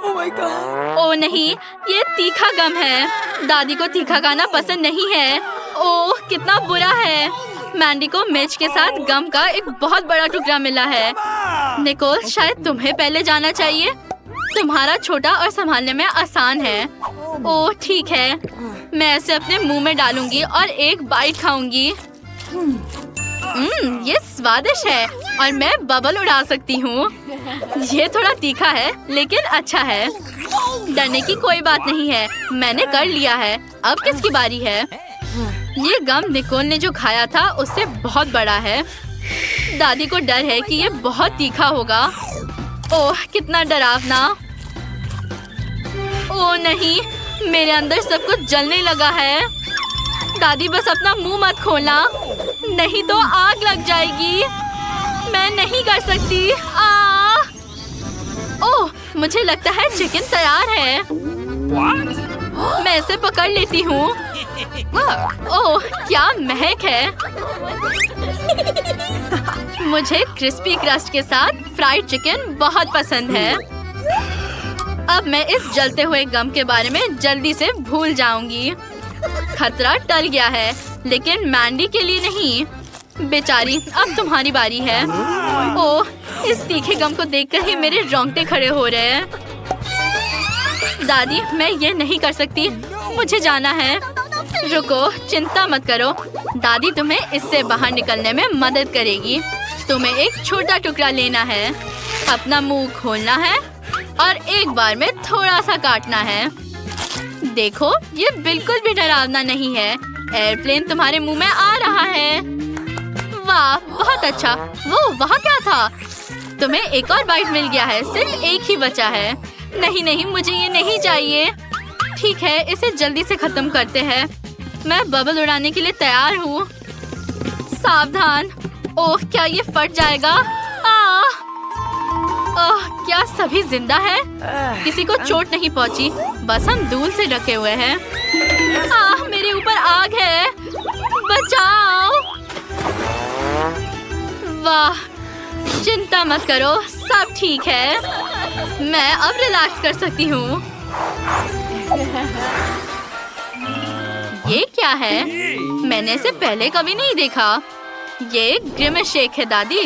ओह नहीं, ये तीखा गम है। दादी को तीखा खाना पसंद नहीं है। ओह कितना बुरा है। मैंडी को मिर्च के साथ गम का एक बहुत बड़ा टुकड़ा मिला है। निकोल, शायद तुम्हें पहले जाना चाहिए। तुम्हारा छोटा और संभालने में आसान है। ओह ठीक है, मैं इसे अपने मुंह में डालूंगी और एक बाइट खाऊंगी। ये स्वादिष्ट है और मैं बबल उड़ा सकती हूँ। ये थोड़ा तीखा है लेकिन अच्छा है। डरने की कोई बात नहीं है, मैंने कर लिया है। अब किसकी बारी है? ये गम निकोल ने जो खाया था उससे बहुत बड़ा है। दादी को डर है कि ये बहुत तीखा होगा। ओह कितना डरावना। ओह नहीं, मेरे अंदर सब कुछ जलने लगा है। दादी बस अपना मुंह मत खोलना, नहीं तो आग लग जाएगी। मैं नहीं कर सकती। ओह मुझे लगता है चिकन तैयार है। मैं इसे पकड़ लेती हूँ। ओह क्या महक है। मुझे क्रिस्पी क्रस्ट के साथ फ्राइड चिकन बहुत पसंद है। अब मैं इस जलते हुए गम के बारे में जल्दी से भूल जाऊंगी। खतरा टल गया है, लेकिन मैंडी के लिए नहीं। बेचारी, अब तुम्हारी बारी है। ओह इस तीखे गम को देखकर ही मेरे रोंगटे खड़े हो रहे हैं। दादी मैं ये नहीं कर सकती, मुझे जाना है। रुको, चिंता मत करो, दादी तुम्हें इससे बाहर निकलने में मदद करेगी। तुम्हें एक छोटा टुकड़ा लेना है, अपना मुंह खोलना है और एक बार में थोड़ा सा काटना है। देखो ये बिल्कुल भी डरावना नहीं है। एयरप्लेन तुम्हारे मुंह में आ रहा है। वाह बहुत अच्छा। वो वहाँ क्या था? तुम्हें एक और बाइट मिल गया है, सिर्फ एक ही बचा है। नहीं नहीं, मुझे ये नहीं चाहिए। ठीक है, इसे जल्दी से खत्म करते हैं। मैं बबल उड़ाने के लिए तैयार हूँ। सावधान। ओह क्या ये फट जाएगा? ओह क्या सभी जिंदा है? किसी को चोट नहीं पहुँची, बस हम धूल से ढके हुए हैं। मेरे ऊपर आग है, बचाओ। वाह चिंता मत करो, सब ठीक है। मैं अब रिलैक्स कर सकती हूँ। ये क्या है? मैंने इसे पहले कभी नहीं देखा। ये ग्रिमेश शेक है दादी,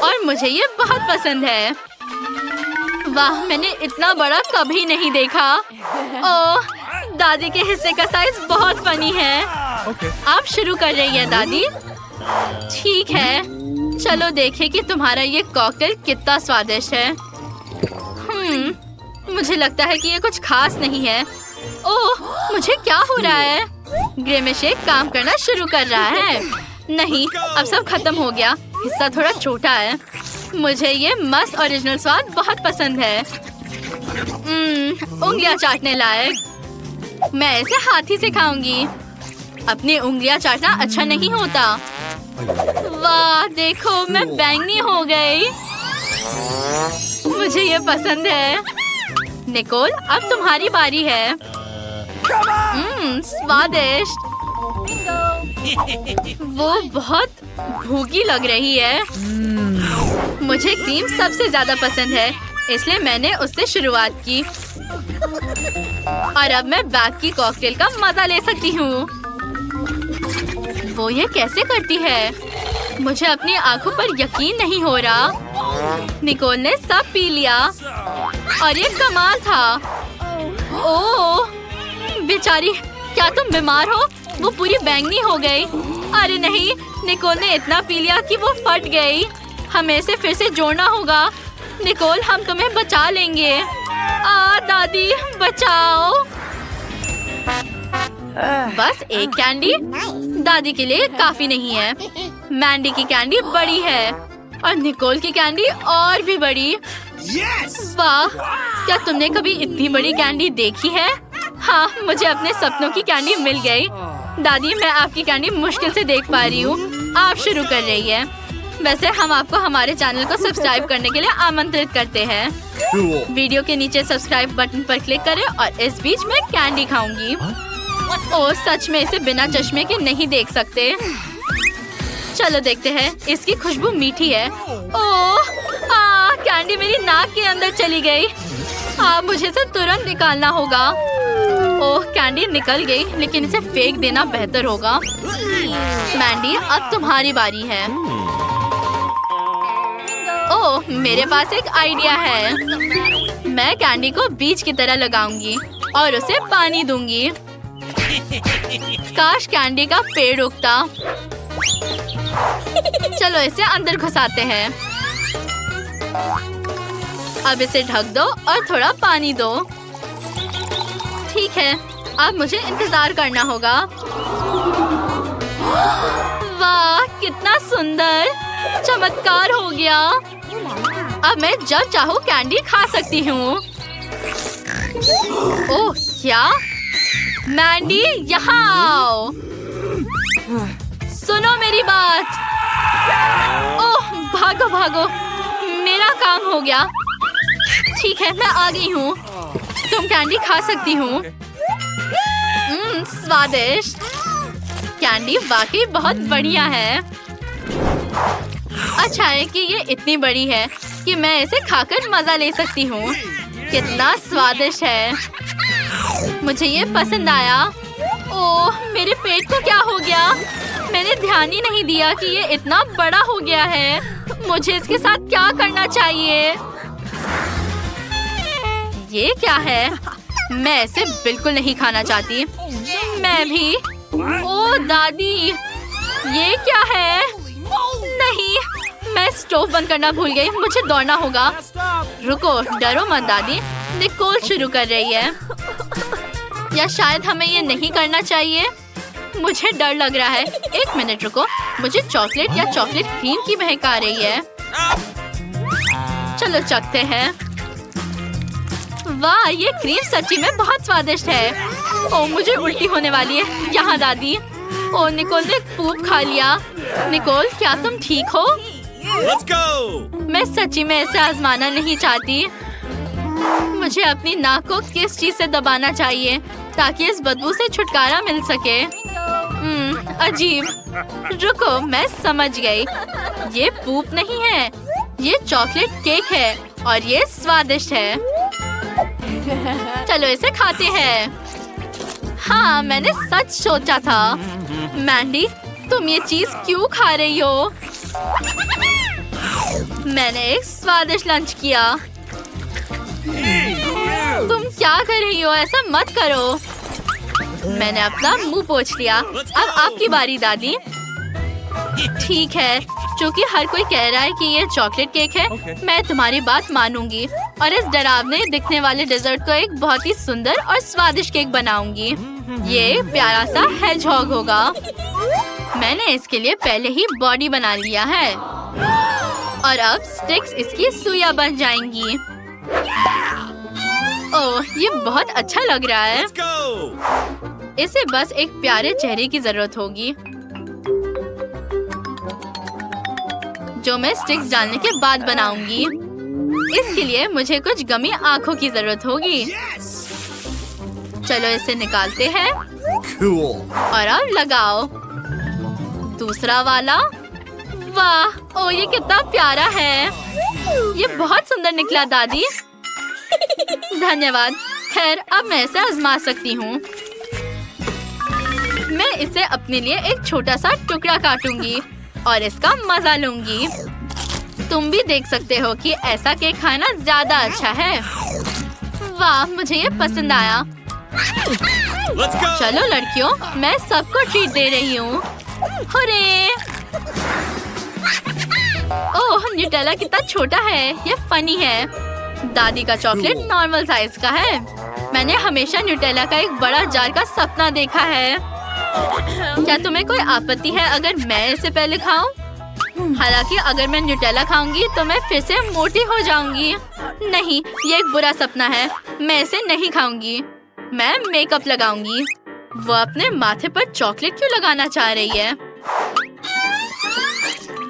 और मुझे ये बहुत पसंद है। वाह मैंने इतना बड़ा कभी नहीं देखा। ओह दादी के हिस्से का साइज बहुत फनी है। आप शुरू कर रही है दादी? ठीक है, चलो देखें कि तुम्हारा ये कॉकटेल कितना स्वादिष्ट है। मुझे लगता है कि ये कुछ खास नहीं है। ओह मुझे क्या हो रहा है? ग्रिमेश शेक काम करना शुरू कर रहा है। नहीं, अब सब खत्म हो गया। हिस्सा थोड़ा छोटा है। मुझे ये मस्त ओरिजिनल स्वाद बहुत पसंद है। उंगलियां चाटने लायक। मैं इसे हाथी से खाऊंगी। अपनी उंगलियां चाटना अच्छा नहीं होता। वाह देखो, मैं बैंगनी हो गई। मुझे ये पसंद है। निकोल अब तुम्हारी बारी है। स्वादिष्ट। वो बहुत भूखी लग रही है। मुझे क्रीम सबसे ज्यादा पसंद है, इसलिए मैंने उससे शुरुआत की। और अब मैं बैग की कॉकटेल का मजा ले सकती हूँ। वो ये कैसे करती है? मुझे अपनी आंखों पर यकीन नहीं हो रहा। निकोल ने सब पी लिया और ये कमाल था। ओह बेचारी, क्या तुम बीमार हो? वो पूरी बैंगनी हो गई। अरे नहीं, निकोल ने इतना पी लिया कि वो फट गई। हमें इसे फिर से जोड़ना होगा। निकोल हम तुम्हें बचा लेंगे। दादी बचाओ। बस एक कैंडी? दादी के लिए काफी नहीं है। मैंडी की कैंडी बड़ी है और निकोल की कैंडी और भी बड़ी। वाह, क्या तुमने कभी इतनी बड़ी कैंडी देखी है? हाँ, मुझे अपने सपनों की कैंडी मिल गई। दादी मैं आपकी कैंडी मुश्किल से देख पा रही हूँ। आप शुरू कर रही है। वैसे हम आपको हमारे चैनल को सब्सक्राइब करने के लिए आमंत्रित करते हैं। वीडियो के नीचे सब्सक्राइब बटन पर क्लिक करें और इस बीच मैं कैंडी खाऊंगी। ओह सच में इसे बिना चश्मे के नहीं देख सकते। चलो देखते हैं। इसकी खुशबू मीठी है। ओह कैंडी मेरी नाक के अंदर चली गई। मुझे इसे तुरंत निकालना होगा। ओह, कैंडी निकल गई, लेकिन इसे फेंक देना बेहतर होगा। मैंडी, अब तुम्हारी बारी है। ओह, मेरे पास एक आइडिया है। मैं कैंडी को बीज की तरह लगाऊंगी और उसे पानी दूंगी। काश कैंडी का पेड़ उगता। चलो इसे अंदर घुसाते हैं। अब इसे ढक दो और थोड़ा पानी दो। ठीक है, अब मुझे इंतजार करना होगा। वाह, कितना सुंदर, चमत्कार हो गया। अब मैं जब चाहूँ कैंडी खा सकती हूँ। ओह, क्या? मैंडी, यहाँ आओ। सुनो मेरी बात। ओह, भागो भागो, मेरा काम हो गया। ठीक है, मैं आ गई हूँ। तुम कैंडी खा सकती हूँ। स्वादिष्ट। कैंडी वाकई बहुत बढ़िया है। अच्छा है कि ये इतनी बड़ी है कि मैं इसे खाकर मजा ले सकती हूँ। कितना स्वादिष्ट है। मुझे ये पसंद आया। ओह, मेरे पेट को क्या हो गया? मैंने ध्यान ही नहीं दिया कि ये इतना बड़ा हो गया है। मुझे इसके साथ क्या करना चाहिए? ये क्या है? मैं इसे बिल्कुल नहीं खाना चाहती। मैं भी। ओह दादी, ये क्या है? नहीं, मैं स्टोव बंद करना भूल गई। मुझे दौड़ना होगा। रुको, डरो मत दादी। निकोल शुरू कर रही है। या शायद हमें ये नहीं करना चाहिए। मुझे डर लग रहा है। एक मिनट रुको, मुझे चॉकलेट या चॉकलेट क्रीम की महक आ रही है। चलो चखते हैं। वाह, ये क्रीम सच्ची में बहुत स्वादिष्ट है। ओह, मुझे उल्टी होने वाली है। यहाँ दादी। ओह, निकोल ने पूप खा लिया। निकोल, क्या तुम ठीक हो? Let's go! मैं सच्ची में ऐसे आजमाना नहीं चाहती। मुझे अपनी नाक को किस चीज से दबाना चाहिए ताकि इस बदबू से छुटकारा मिल सके। अजीब। रुको, मैं समझ गई। ये पूप नहीं है, ये चॉकलेट केक है और ये स्वादिष्ट है। चलो इसे खाते हैं। हाँ, मैंने सच सोचा था। मैंडी, तुम ये चीज क्यों खा रही हो? मैंने एक स्वादिष्ट लंच किया। तुम क्या कर रही हो? ऐसा मत करो। मैंने अपना मुंह पोंछ लिया। अब आपकी बारी दादी। ठीक है, क्योंकि हर कोई कह रहा है कि ये चॉकलेट केक है, मैं तुम्हारी बात मानूंगी और इस डरावने दिखने वाले डेजर्ट को एक बहुत ही सुंदर और स्वादिष्ट केक बनाऊंगी। ये प्यारा सा हेजहॉग होगा। मैंने इसके लिए पहले ही बॉडी बना लिया है और अब स्टिक्स इसकी सुइयां बन जाएंगी। ओह, ये बहुत अच्छा लग रहा है। इसे बस एक प्यारे चेहरे की जरूरत होगी, जो मैं स्टिक्स डालने के बाद बनाऊंगी। इसके लिए मुझे कुछ गमी आंखों की जरूरत होगी। चलो इसे निकालते हैं। और अब लगाओ दूसरा वाला। वाह, ओ ये कितना प्यारा है। ये बहुत सुंदर निकला दादी। धन्यवाद। खैर, अब मैं इसे आजमा सकती हूँ। मैं इसे अपने लिए एक छोटा सा टुकड़ा काटूंगी और इसका मजा लूंगी। तुम भी देख सकते हो कि ऐसा केक खाना ज्यादा अच्छा है। वाह, मुझे ये पसंद आया। चलो लड़कियों, मैं सबको ट्रीट दे रही हूँ। हुर्रे! ओह, न्यूटेला कितना छोटा है। ये फनी है। दादी का चॉकलेट नॉर्मल साइज का है। मैंने हमेशा न्यूटेला का एक बड़ा जार का सपना देखा है। क्या तुम्हें कोई आपत्ति है अगर मैं इसे पहले खाऊं? हालांकि अगर मैं न्यूटेला खाऊंगी तो मैं फिर से मोटी हो जाऊंगी। नहीं, ये एक बुरा सपना है। मैं इसे नहीं खाऊंगी। मैं मेकअप लगाऊंगी। वो अपने माथे पर चॉकलेट क्यों लगाना चाह रही है?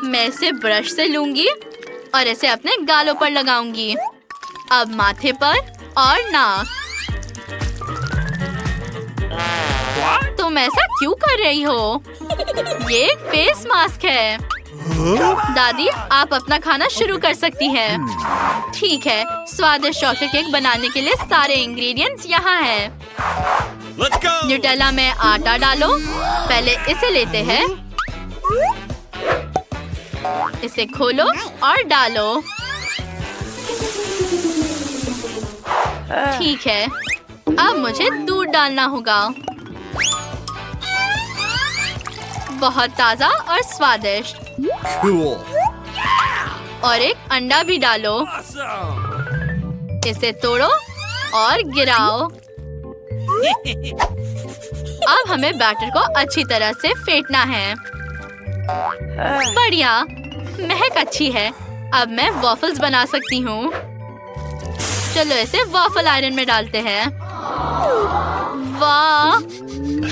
मैं इसे ब्रश से लूंगी और इसे अपने गालों पर लगाऊंगी। अब माथे पर और नाक। तुम ऐसा क्यों कर रही हो? ये एक फेस मास्क है। दादी, आप अपना खाना शुरू कर सकती हैं। ठीक है, स्वादिष्ट चॉकलेट केक बनाने के लिए सारे इंग्रेडिएंट्स यहाँ हैं। Let's go. न्यूटेला में आटा डालो। पहले इसे लेते हैं, इसे खोलो और डालो। ठीक है, अब मुझे दूध डालना होगा। बहुत ताजा और स्वादिष्ट। Cool. और एक अंडा भी डालो। इसे तोड़ो और गिराओ। अब हमें बैटर को अच्छी तरह से फेंटना है। बढ़िया, महक अच्छी है। अब मैं वॉफल्स बना सकती हूँ। चलो इसे वॉफल आयरन में डालते हैं। वाह,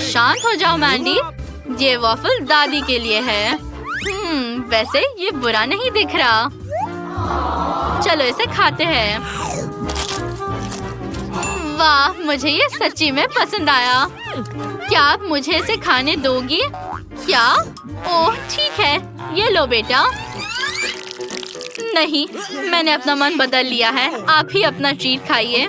शांत हो जाओ मैंडी, ये वॉफल दादी के लिए है। वैसे ये बुरा नहीं दिख रहा। चलो इसे खाते हैं। वाह, मुझे ये सच्ची में पसंद आया। क्या आप मुझे इसे खाने दोगी? क्या? ओह ठीक है, ये लो बेटा। नहीं, मैंने अपना मन बदल लिया है। आप ही अपना ट्रीट खाइए।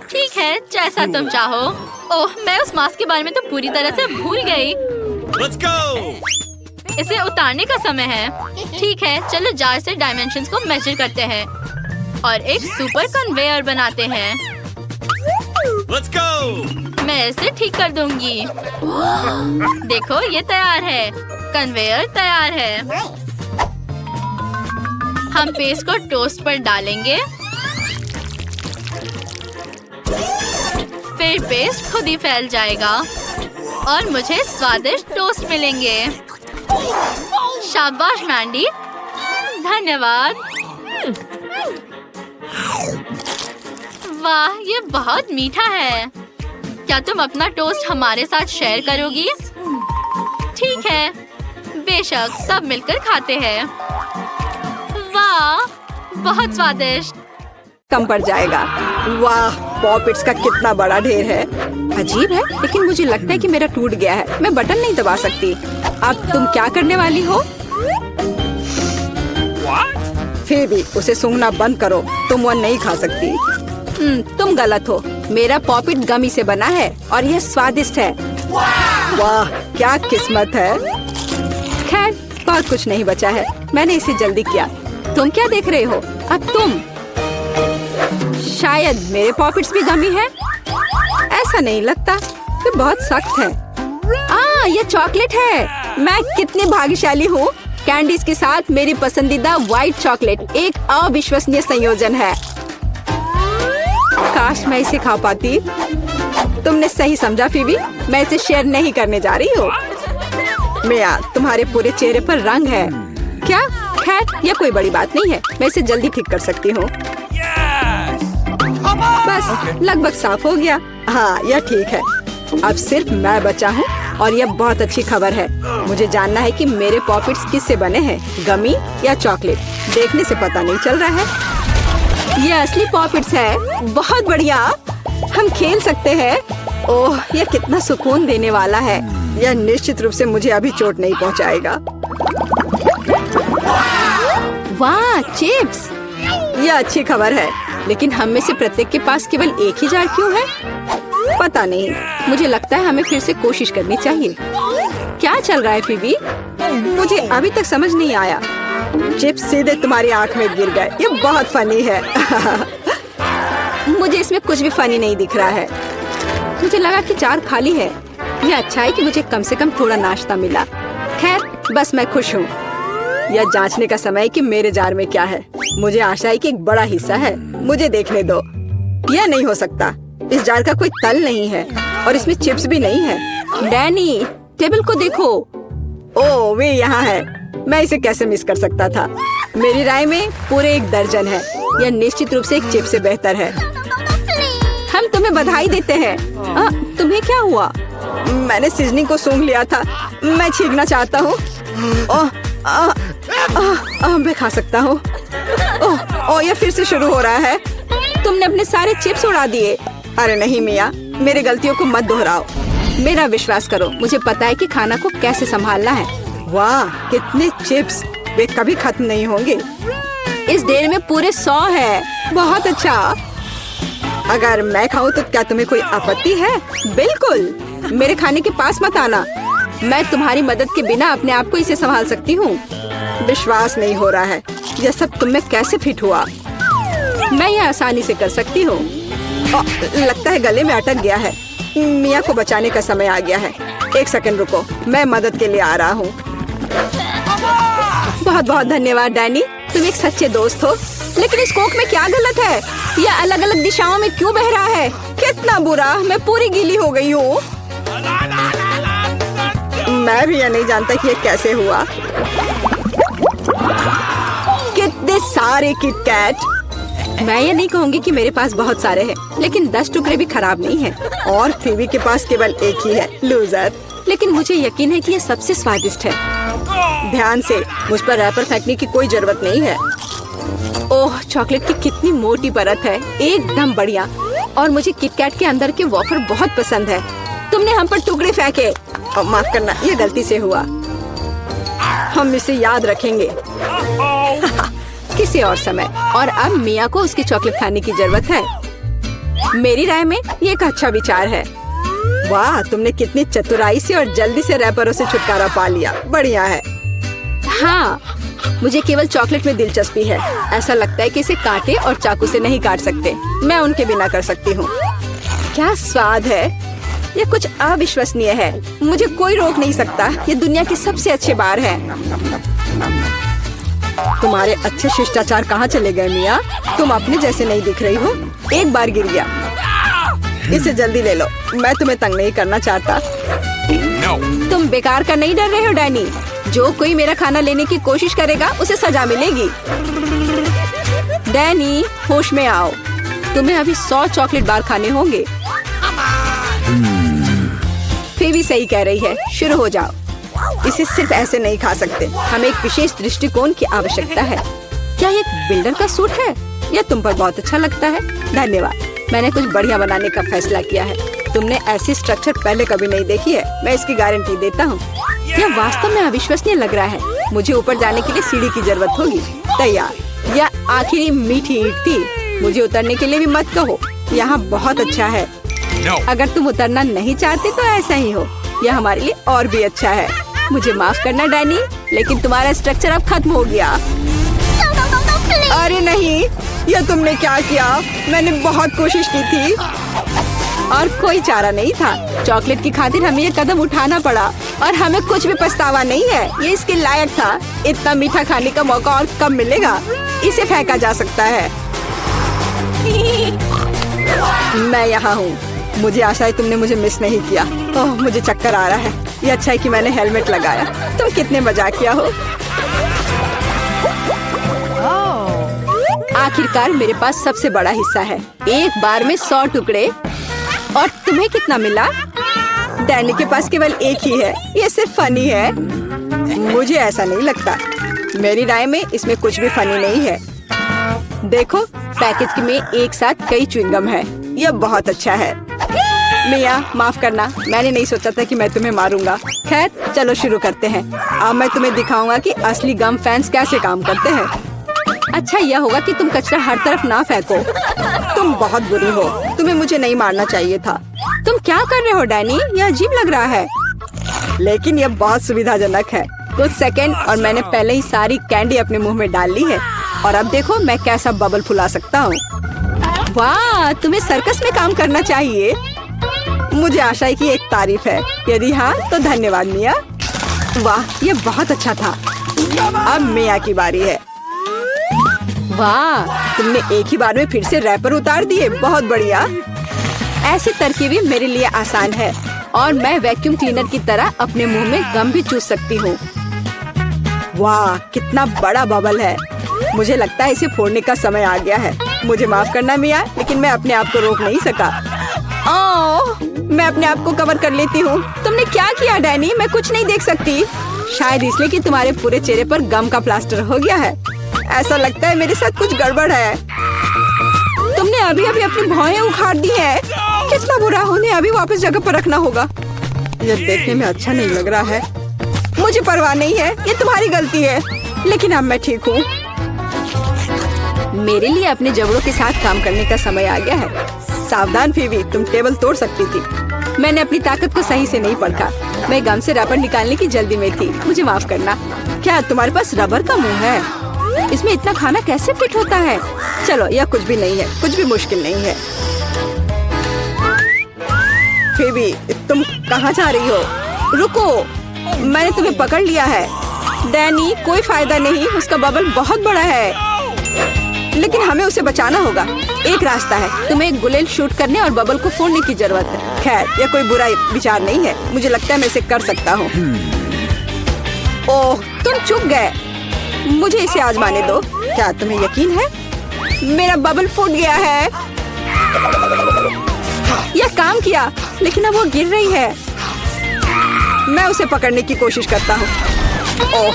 ठीक है, जैसा तुम चाहो। ओह, मैं उस मास्क के बारे में तो पूरी तरह से भूल गई। Let's go. इसे उतारने का समय है। ठीक है, चलो जार से डायमेंशंस को मेजर करते हैं और एक सुपर कन्वेयर बनाते हैं। Let's go. मैं इसे ठीक कर दूंगी। देखो, ये तैयार है। कन्वेयर तैयार है। हम पेस्ट को टोस्ट पर डालेंगे। फिर पेस्ट खुद ही फैल जाएगा और मुझे स्वादिष्ट टोस्ट मिलेंगे। शाबाश मैंडी, धन्यवाद। वाह, ये बहुत मीठा है। क्या तुम अपना टोस्ट हमारे साथ शेयर करोगी? ठीक है, बेशक, सब मिलकर खाते हैं। वाह, बहुत स्वादिष्ट। कम पड़ जाएगा। वाह, पॉपिट्स का कितना बड़ा ढेर है। अजीब है, लेकिन मुझे लगता है कि मेरा टूट गया है। मैं बटन नहीं दबा सकती। अब तुम क्या करने वाली हो? फिर भी उसे सूंघना बंद करो। तुम वो नहीं खा सकती। तुम गलत हो। मेरा पॉपिट गमी से बना है और यह स्वादिष्ट है। वाह, क्या किस्मत है। खैर, बहुत कुछ नहीं बचा है। मैंने इसे जल्दी किया। तुम क्या देख रहे हो? अब तुम। शायद मेरे पॉकेट्स भी गमी है। ऐसा नहीं लगता, ये बहुत सख्त है। ये चॉकलेट है। मैं कितनी भाग्यशाली हूँ। कैंडीज के साथ मेरी पसंदीदा व्हाइट चॉकलेट एक अविश्वसनीय संयोजन है। काश मैं इसे खा पाती। तुमने सही समझा फीबी, मैं इसे शेयर नहीं करने जा रही हूँ। मिया, तुम्हारे पूरे चेहरे पर रंग है। क्या? खैर, यह कोई बड़ी बात नहीं है। मैं इसे जल्दी ठीक कर सकती हूँ। बस लगभग साफ हो गया। हाँ, यह ठीक है। अब सिर्फ मैं बचा हूँ और यह बहुत अच्छी खबर है। मुझे जानना है कि मेरे पॉकेट्स किससे बने हैं, गमी या चॉकलेट। देखने से पता नहीं चल रहा है। यह असली पॉकेट्स है। बहुत बढ़िया, हम खेल सकते हैं। ओह, यह कितना सुकून देने वाला है। यह निश्चित रूप से मुझे अभी चोट नहीं पहुँचाएगा। वाह, चिप्स। यह अच्छी खबर है, लेकिन हम में से प्रत्येक के पास केवल एक ही जार क्यों है? पता नहीं। मुझे लगता है हमें फिर से कोशिश करनी चाहिए। क्या चल रहा है फीबी? मुझे अभी तक समझ नहीं आया। चिप्स सीधे तुम्हारी आंख में गिर गए। ये बहुत फनी है। मुझे इसमें कुछ भी फनी नहीं दिख रहा है। मुझे लगा कि जार खाली है। यह अच्छा है कि मुझे कम से कम थोड़ा नाश्ता मिला। खैर, बस मैं खुश हूँ। यह जांचने का समय है कि मेरे जार में क्या है। मुझे आशा है कि एक बड़ा हिस्सा है। मुझे देखने दो। यह नहीं हो सकता। इस जार का कोई तल नहीं है और इसमें चिप्स भी नहीं है। डैनी, टेबल को देखो। ओह, वे यहाँ है। मैं इसे कैसे मिस कर सकता था? मेरी राय में पूरे 1 दर्जन है। यह निश्चित रूप से एक चिप से बेहतर है। हम तुम्हें बधाई देते हैं। तुम्हें क्या हुआ? मैंने सीजनिंग को सूंघ लिया था। मैं छींकना चाहता हूँ। मैं खा सकता हूँ। ओह, यह फिर से शुरू हो रहा है। तुमने अपने सारे चिप्स उड़ा दिए। अरे नहीं मिया, मेरी गलतियों को मत दोहराओ। मेरा विश्वास करो, मुझे पता है कि खाना को कैसे संभालना है। वाह, कितने चिप्स। वे कभी खत्म नहीं होंगे। इस ढेर में पूरे 100 है। बहुत अच्छा। अगर मैं खाऊं तो क्या तुम्हें कोई आपत्ति है? बिल्कुल, मेरे खाने के पास मत आना। मैं तुम्हारी मदद के बिना अपने आप को इसे संभाल सकती हूँ। विश्वास नहीं हो रहा है, यह सब तुम में कैसे फिट हुआ? मैं यह आसानी से कर सकती हूँ। लगता है गले में अटक गया है। मिया को बचाने का समय आ गया है। एक सेकंड रुको, मैं मदद के लिए आ रहा हूँ। बहुत बहुत धन्यवाद डैनी, तुम एक सच्चे दोस्त हो। लेकिन इस कोक में क्या गलत है? यह अलग अलग दिशाओं में क्यों बह रहा है? कितना बुरा, मैं पूरी गीली हो गई हूँ। मैं भी यह नहीं जानता कि यह कैसे हुआ। कितने सारे किटकैट। मैं ये नहीं कहूँगी कि मेरे पास बहुत सारे हैं, लेकिन 10 टुकड़े भी खराब नहीं हैं। और फीवी के पास केवल एक ही है, लूजर। लेकिन मुझे यकीन है कि ये सबसे स्वादिष्ट है। ध्यान से, मुझ पर रैपर फेंकने की कोई जरूरत नहीं है। ओह, चॉकलेट की कितनी मोटी परत है, एकदम बढ़िया। और मुझे किटकैट के अंदर के वॉफर बहुत पसंद है। तुमने हम पर टुकड़े फेंके। माफ करना, ये गलती से हुआ। हम इसे याद रखेंगे किसी और समय। और अब मिया को उसकी चॉकलेट खाने की जरूरत है। मेरी राय में ये एक अच्छा विचार है। वाह, तुमने कितनी चतुराई से और जल्दी से रैपरों से छुटकारा पा लिया। बढ़िया है। हाँ, मुझे केवल चॉकलेट में दिलचस्पी है। ऐसा लगता है कि इसे कांटे और चाकू से नहीं काट सकते। मैं उनके बिना कर सकती हूँ। क्या स्वाद है, ये कुछ अविश्वसनीय है। मुझे कोई रोक नहीं सकता। ये दुनिया के सबसे अच्छे बार है। तुम्हारे अच्छे शिष्टाचार कहाँ चले गए मिया? तुम अपने जैसे नहीं दिख रही हो। एक बार गिर गया। इसे जल्दी ले लो, मैं तुम्हें तंग नहीं करना चाहता। तुम बेकार का नहीं डर रहे हो डैनी? जो कोई मेरा खाना लेने की कोशिश करेगा उसे सजा मिलेगी। डैनी, होश में आओ। तुम्हें अभी 100 चॉकलेट बार खाने होंगे। फीवी सही कह रही है, शुरू हो जाओ। इसे सिर्फ ऐसे नहीं खा सकते, हमें एक विशेष दृष्टिकोण की आवश्यकता है। क्या ये एक बिल्डर का सूट है? यह तुम पर बहुत अच्छा लगता है। धन्यवाद, मैंने कुछ बढ़िया बनाने का फैसला किया है। तुमने ऐसी स्ट्रक्चर पहले कभी नहीं देखी है, मैं इसकी गारंटी देता हूँ। यह वास्तव में अविश्वसनीय लग रहा है। मुझे ऊपर जाने के लिए सीढ़ी की जरूरत होगी। तैयार। यह आखिरी मीठी ईंट थी। मुझे उतरने के लिए भी मत कहो। यहाँ बहुत अच्छा है। अगर तुम उतरना नहीं चाहते तो ऐसा ही हो। यह हमारे लिए और भी अच्छा है। मुझे माफ करना डैनी, लेकिन तुम्हारा स्ट्रक्चर अब खत्म हो गया। अरे नहीं, यह तुमने क्या किया? मैंने बहुत कोशिश की थी और कोई चारा नहीं था। चॉकलेट की खातिर हमें ये कदम उठाना पड़ा और हमें कुछ भी पछतावा नहीं है। ये इसके लायक था। इतना मीठा खाने का मौका और कब मिलेगा? इसे फेंका जा सकता है। मैं यहाँ हूँ। मुझे आशा है तुमने मुझे मिस नहीं किया। ओह, मुझे चक्कर आ रहा है। ये अच्छा है कि मैंने हेलमेट लगाया। तुम कितने मजाकिया हो। आखिरकार मेरे पास सबसे बड़ा हिस्सा है। एक बार में 100 टुकड़े। और तुम्हें कितना मिला? डैनी के पास केवल एक ही है। ये सिर्फ फनी है। मुझे ऐसा नहीं लगता। मेरी राय में इसमें कुछ भी फनी नहीं है। देखो, पैकेज में एक साथ कई च्युइंगम है। यह बहुत अच्छा है। मिया, माफ करना, मैंने नहीं सोचा था कि मैं तुम्हें मारूंगा। खैर, चलो शुरू करते हैं। अब मैं तुम्हें दिखाऊंगा कि असली गम फैंस कैसे काम करते हैं। अच्छा यह होगा कि तुम कचरा हर तरफ ना फेंको। तुम बहुत बुरी हो। तुम्हें मुझे नहीं मारना चाहिए था। तुम क्या कर रहे हो डैनी? यह अजीब लग रहा है। लेकिन यह बहुत सुविधाजनक है। कुछ सेकंड और मैंने पहले ही सारी कैंडी अपने मुंह में डाल ली है। और अब देखो मैं कैसा बबल फुला सकता हूँ। वाह, तुम्हें सर्कस में काम करना चाहिए। मुझे आशा है कि एक तारीफ है। यदि हाँ तो धन्यवाद मिया। वाह, ये बहुत अच्छा था। अब मिया की बारी है। वाह, तुमने एक ही बार में फिर से रैपर उतार दिए। बहुत बढ़िया। ऐसी तरकीबें मेरे लिए आसान है और मैं वैक्यूम क्लीनर की तरह अपने मुंह में गम भी चूस सकती हूँ। वाह, कितना बड़ा बबल है। मुझे लगता है इसे फोड़ने का समय आ गया है। मुझे माफ करना मिया, लेकिन मैं अपने आप को रोक नहीं सका। ओह, मैं अपने आप को कवर कर लेती हूँ। तुमने क्या किया डैनी? मैं कुछ नहीं देख सकती। शायद इसलिए कि तुम्हारे पूरे चेहरे पर गम का प्लास्टर हो गया है। ऐसा लगता है मेरे साथ कुछ गड़बड़ है। तुमने अभी अभी अपनी भौहें उखाड़ दी हैं। कितना बुरा, उन्हें अभी वापस जगह पर रखना होगा। यह देखने में अच्छा नहीं लग रहा है। मुझे परवाह नहीं है, ये तुम्हारी गलती है। लेकिन अब मैं ठीक हूँ। मेरे लिए अपने जबड़ों के साथ काम करने का समय आ गया है। सावधान फीवी, तुम टेबल तोड़ सकती थी। मैंने अपनी ताकत को सही से नहीं परखा। मैं गम से रबर निकालने की जल्दी में थी। मुझे माफ करना। क्या तुम्हारे पास रबर का मुंह है? इसमें इतना खाना कैसे फिट होता है? चलो, यह कुछ भी नहीं है, कुछ भी मुश्किल नहीं है। फीवी, तुम कहाँ जा रही हो? रुको, मैंने तुम्हें पकड़ लिया है। डैनी, कोई फायदा नहीं, उसका बबल बहुत बड़ा है, लेकिन हमें उसे बचाना होगा। एक रास्ता है, तुम्हें एक गुलेल शूट करने और बबल को फोड़ने की जरूरत है। खैर, यह कोई बुरा विचार नहीं है। मुझे लगता है मैं इसे कर सकता हूँ। ओह, तुम चुप गए। मुझे इसे आजमाने दो। क्या तुम्हें यकीन है? मेरा बबल फूट गया है। यह काम किया, लेकिन अब वो गिर रही है। मैं उसे पकड़ने की कोशिश करता हूँ। ओह,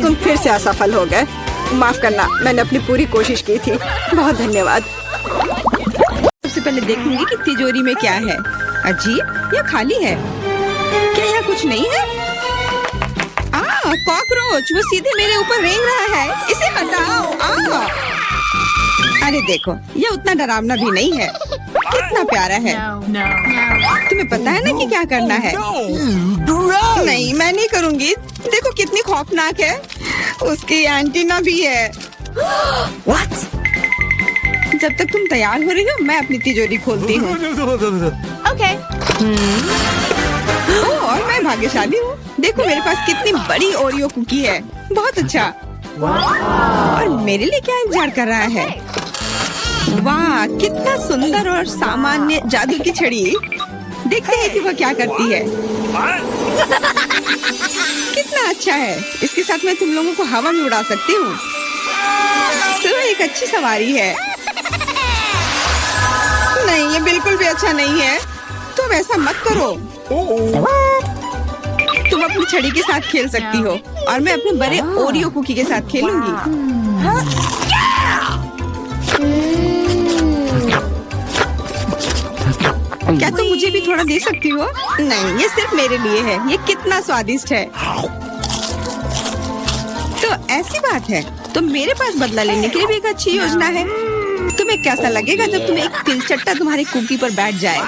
तुम फिर से असफल हो गए। माफ करना, मैंने अपनी पूरी कोशिश की थी। बहुत धन्यवाद। सबसे पहले देखूंगी कि तिजोरी में क्या है। अजीब, यह खाली है। क्या यहाँ कुछ नहीं है? कॉकरोच, वो सीधे मेरे ऊपर रेंग रहा है। इसे हटाओ। अरे देखो, यह उतना डरावना भी नहीं है। कितना प्यारा है। तुम्हें पता है ना कि क्या करना है? नहीं, मैं नहीं करूँगी। देखो कितनी खौफनाक है। उसकी एंटीना भी है। What? जब तक तुम तैयार हो रही हो, मैं अपनी तिजोरी खोलती हूँ। ओके। और मैं भाग्यशाली हूँ। देखो मेरे पास कितनी बड़ी ओरियो कुकी है। बहुत अच्छा। और मेरे लिए क्या इंतजार कर रहा है? वाह, कितना सुंदर और सामान्य जादू की छड़ी। देखते हैं कि वह क्या करती है। कितना अच्छा है। इसके साथ मैं तुम लोगों को हवा में उड़ा सकती हूँ। तो एक अच्छी सवारी है। नहीं, ये बिल्कुल भी अच्छा नहीं है। तुम ऐसा मत करो। तुम अपनी छड़ी के साथ खेल सकती हो और मैं अपने बड़े ओरियो कुकी के साथ खेलूंगी। क्या तुम मुझे भी थोड़ा दे सकती हो? नहीं, ये सिर्फ मेरे लिए है। ये कितना स्वादिष्ट है। तो ऐसी बात है, तो मेरे पास बदला लेने के लिए भी एक अच्छी योजना है। तुम्हें कैसा लगेगा जब तुम्हें एक तिलचट्टा तुम्हारी कुकी पर बैठ जाए?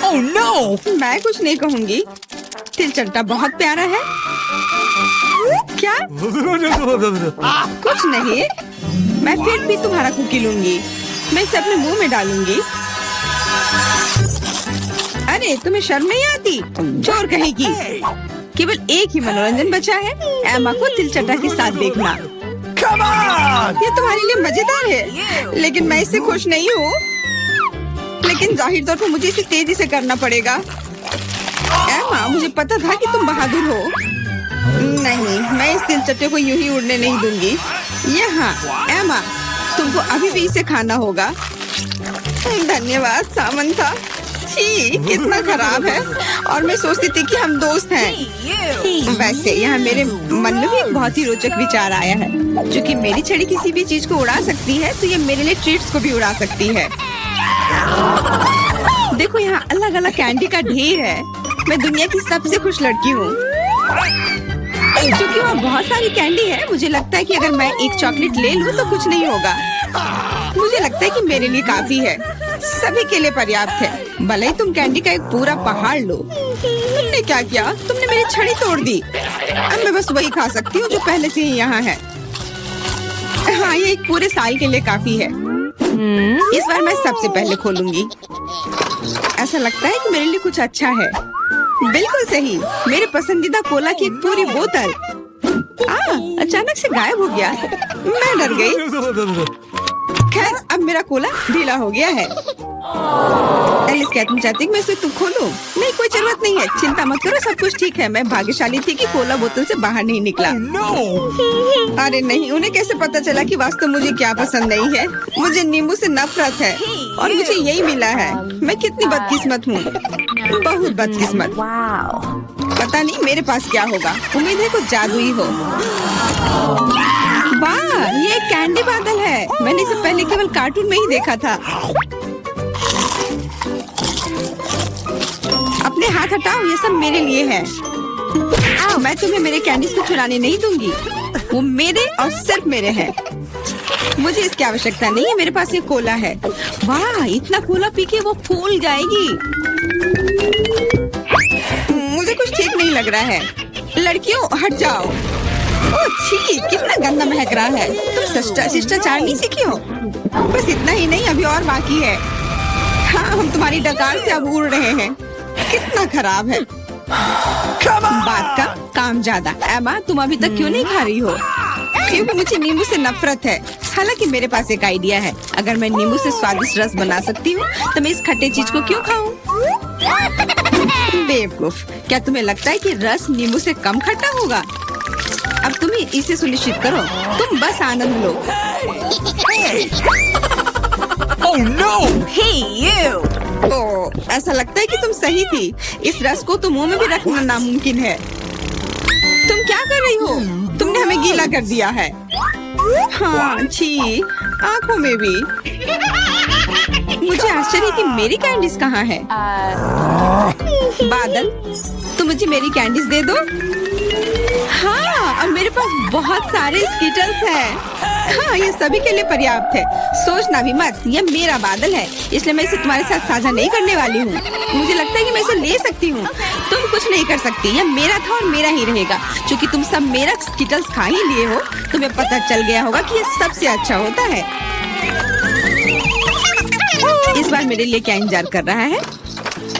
Oh no! मैं कुछ नहीं कहूँगी। तिलचट्टा बहुत प्यारा है। क्या? कुछ नहीं। मैं फिर भी तुम्हारा कुकी लूंगी। मैं इसे अपने मुंह में डालूंगी। अरे, तुम्हें शर्म नहीं आती? चोर कहेगी। केवल एक ही मनोरंजन बचा है, एमा को तिलचट्टा के साथ देखना। Come on! ये तुम्हारे लिए मजेदार है, लेकिन मैं इससे खुश नहीं हूँ। लेकिन जाहिर तौर पर मुझे इसे तेजी से करना पड़ेगा। एमा, मुझे पता था कि तुम बहादुर हो। नहीं, मैं इस तिलचट्टे को यूं ही उड़ने नहीं दूंगी। यहाँ, एमा, तुमको अभी भी इसे खाना होगा। धन्यवाद सामंथा। छी, कितना खराब है। और मैं सोचती थी कि हम दोस्त हैं। वैसे यहाँ मेरे मन में भी एक बहुत ही रोचक विचार आया है। क्योंकि मेरी छड़ी किसी भी चीज को उड़ा सकती है, तो ये मेरे लिए ट्रीट्स को भी उड़ा सकती है। देखो, यहाँ अलग अलग कैंडी का ढेर है। मैं दुनिया की सबसे खुश लड़की हूँ। क्योंकि वहाँ बहुत सारी कैंडी है, मुझे लगता है कि अगर मैं एक चॉकलेट ले लूँ तो कुछ नहीं होगा। मुझे लगता है कि मेरे लिए काफी है। सभी के लिए पर्याप्त है। भले ही तुम कैंडी का एक पूरा पहाड़ लो। तुमने क्या किया? तुमने मेरी छड़ी तोड़ दी। अब मैं बस वही खा सकती हूँ जो पहले से ही यहाँ है। हाँ, ये एक पूरे साल के लिए काफी है। इस बार मैं सबसे पहले खोलूंगी। ऐसा लगता है कि मेरे लिए कुछ अच्छा है। बिल्कुल सही, मेरे पसंदीदा कोला की एक पूरी बोतल। अचानक से गायब हो गया। मैं डर गई। खैर, अब मेरा कोला ढीला हो गया है। एलिस, क्या तुम चाहती मैं इसे खोलूं? नहीं, कोई जरूरत नहीं है। चिंता मत करो, सब कुछ ठीक है। मैं भाग्यशाली थी कि कोला बोतल से बाहर नहीं निकला। अरे नहीं, उन्हें कैसे पता चला कि वास्तव मुझे क्या पसंद नहीं है? मुझे नींबू से नफरत है और मुझे यही मिला है। मैं कितनी बदकिस्मत हूँ, बहुत बदकिस्मत। पता नहीं मेरे पास क्या होगा। उम्मीद है कुछ जादुई हो। वाह, ये एक कैंडी बादल है। मैंने इसे पहले केवल कार्टून में ही देखा था। अपने हाथ हटाओ, ये सब मेरे लिए है। मैं तुम्हें मेरे कैंडीज को चुराने नहीं दूंगी। वो मेरे और सिर्फ मेरे हैं। मुझे इसकी आवश्यकता नहीं है। मेरे पास ये कोला है। वाह, इतना कोला पी के वो फूल जाएगी। मुझे कुछ ठीक नहीं लग रहा है। लड़कियों हट जाओ। ओह छी, कितना गंदा महक रहा है। तुम शिष्टाचार नहीं सीखी हो। बस इतना ही नहीं, अभी और बाकी है। हाँ, हम तुम्हारी डकार से अब उड़ रहे हैं। कितना खराब है। बात का काम ज्यादा। एमा, तुम अभी तक क्यों नहीं खा रही हो? क्योंकि मुझे नींबू से नफरत है। हालांकि मेरे पास एक आइडिया है। अगर मैं नींबू से स्वादिष्ट रस बना सकती हूँ तो मैं इस खट्टे चीज को क्यों खाऊं? बेवकूफ, क्या तुम्हें लगता है कि रस नींबू से कम खट्टा होगा? अब तुम इसे सुनिश्चित करो। तुम बस आनंद लो। Oh no! Hey you! ओह, ऐसा लगता है कि तुम सही थी। इस रस को तो मुंह में भी रखना नामुमकिन है। तुम क्या कर रही हो? तुमने हमें गीला कर दिया है। हाँ, छी, आंखों में भी। मुझे आश्चर्य कि मेरी कैंडीज कहाँ है? बादल, तुम मुझे मेरी कैंडीज दे दो। हाँ, और मेरे पास बहुत सारे स्कीटल्स हैं। हाँ, ये सभी के लिए पर्याप्त है। सोचना भी मत, ये मेरा बादल है, इसलिए मैं इसे तुम्हारे साथ साझा नहीं करने वाली हूँ। मुझे लगता है कि मैं इसे ले सकती हूँ। तुम कुछ नहीं कर सकती। ये मेरा था और मेरा ही रहेगा। क्योंकि तुम सब मेरा स्कीटल्स खा ही लिए हो, तुम्हें पता चल गया होगा कि ये सबसे अच्छा होता है। इस बार मेरे लिए क्या इंतजार कर रहा है?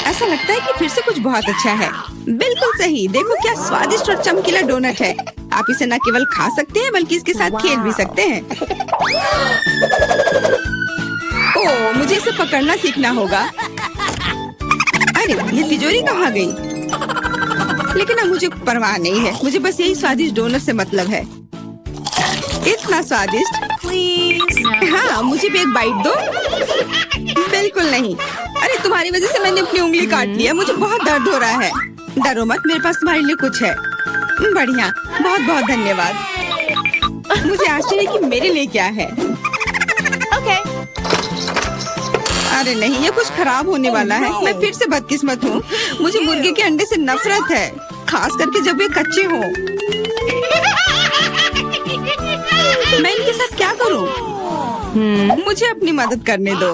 ऐसा लगता है कि फिर से कुछ बहुत अच्छा है। बिल्कुल सही। देखो क्या स्वादिष्ट और चमकीला डोनट है। आप इसे न केवल खा सकते हैं बल्कि इसके साथ खेल भी सकते हैं। ओह, मुझे इसे पकड़ना सीखना होगा। अरे, ये तिजोरी कहाँ गई? लेकिन अब मुझे परवाह नहीं है। मुझे बस यही स्वादिष्ट डोनट से मतलब है। इतना स्वादिष्ट। हाँ, मुझे भी एक बाइट दो। बिल्कुल नहीं। अरे, तुम्हारी वजह से मैंने अपनी उंगली काट लिया। मुझे बहुत दर्द हो रहा है। डरो मत, मेरे पास तुम्हारे लिए कुछ है। बढ़िया, बहुत बहुत धन्यवाद। मुझे आश्चर्य कि मेरे लिए क्या है। अरे नहीं, ये कुछ खराब होने वाला है। मैं फिर से बदकिस्मत हूँ। मुझे मुर्गे के अंडे से नफरत है, खास करके जब वे कच्चे हों। मैं इनके साथ क्या करूँ? मुझे अपनी मदद करने दो।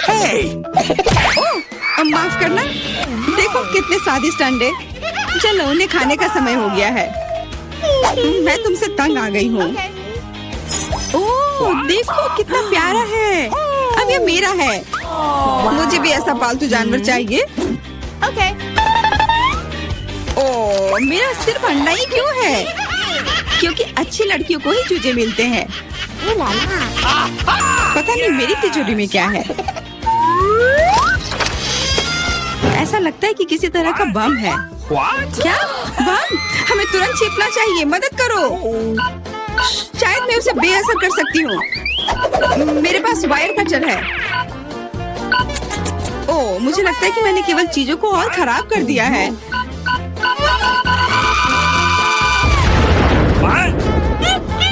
ओह, माफ करना। देखो कितने स्वादिष्ट अंडे। चलो, उन्हें खाने का समय हो गया है। मैं तुमसे तंग आ गई हूँ। ओह, देखो कितना प्यारा है। अब ये मेरा है। मुझे भी ऐसा पालतू जानवर चाहिए। ओह, मेरा सिर्फ अंडा ही क्यों है? क्योंकि अच्छी लड़कियों को ही चूजे मिलते हैं। पता नहीं मेरी तिजोरी में क्या है। ऐसा लगता है कि किसी तरह का बम है। क्या बम? हमें तुरंत छिपना चाहिए। मदद करो। शायद मैं उसे बेअसर कर सकती हूँ। मेरे पास वायर कटर है। ओह, मुझे लगता है कि मैंने केवल चीजों को और खराब कर दिया है।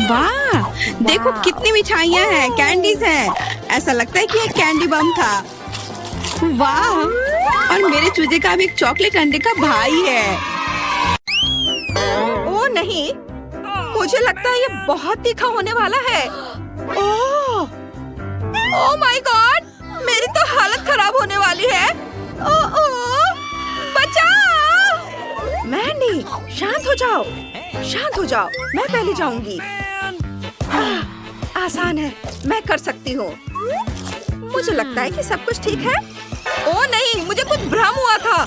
वाह, देखो कितनी मिठाइयाँ हैं, कैंडीज हैं। ऐसा लगता है कि ये कैंडी बम था। वाह, और मेरे चूजे का भी एक चॉकलेट अंडे का भाई है। ओह नहीं, मुझे लगता है ये बहुत तीखा होने वाला है। ओह माय गॉड, मेरी तो हालत खराब होने वाली है। ओह, बचाओ। मैंडी, शांत हो जाओ, शांत हो जाओ। मैं पहले जाऊंगी। आसान है, मैं कर सकती हूँ। मुझे लगता है कि सब कुछ ठीक है। ओह नहीं, मुझे कुछ भ्रम हुआ था।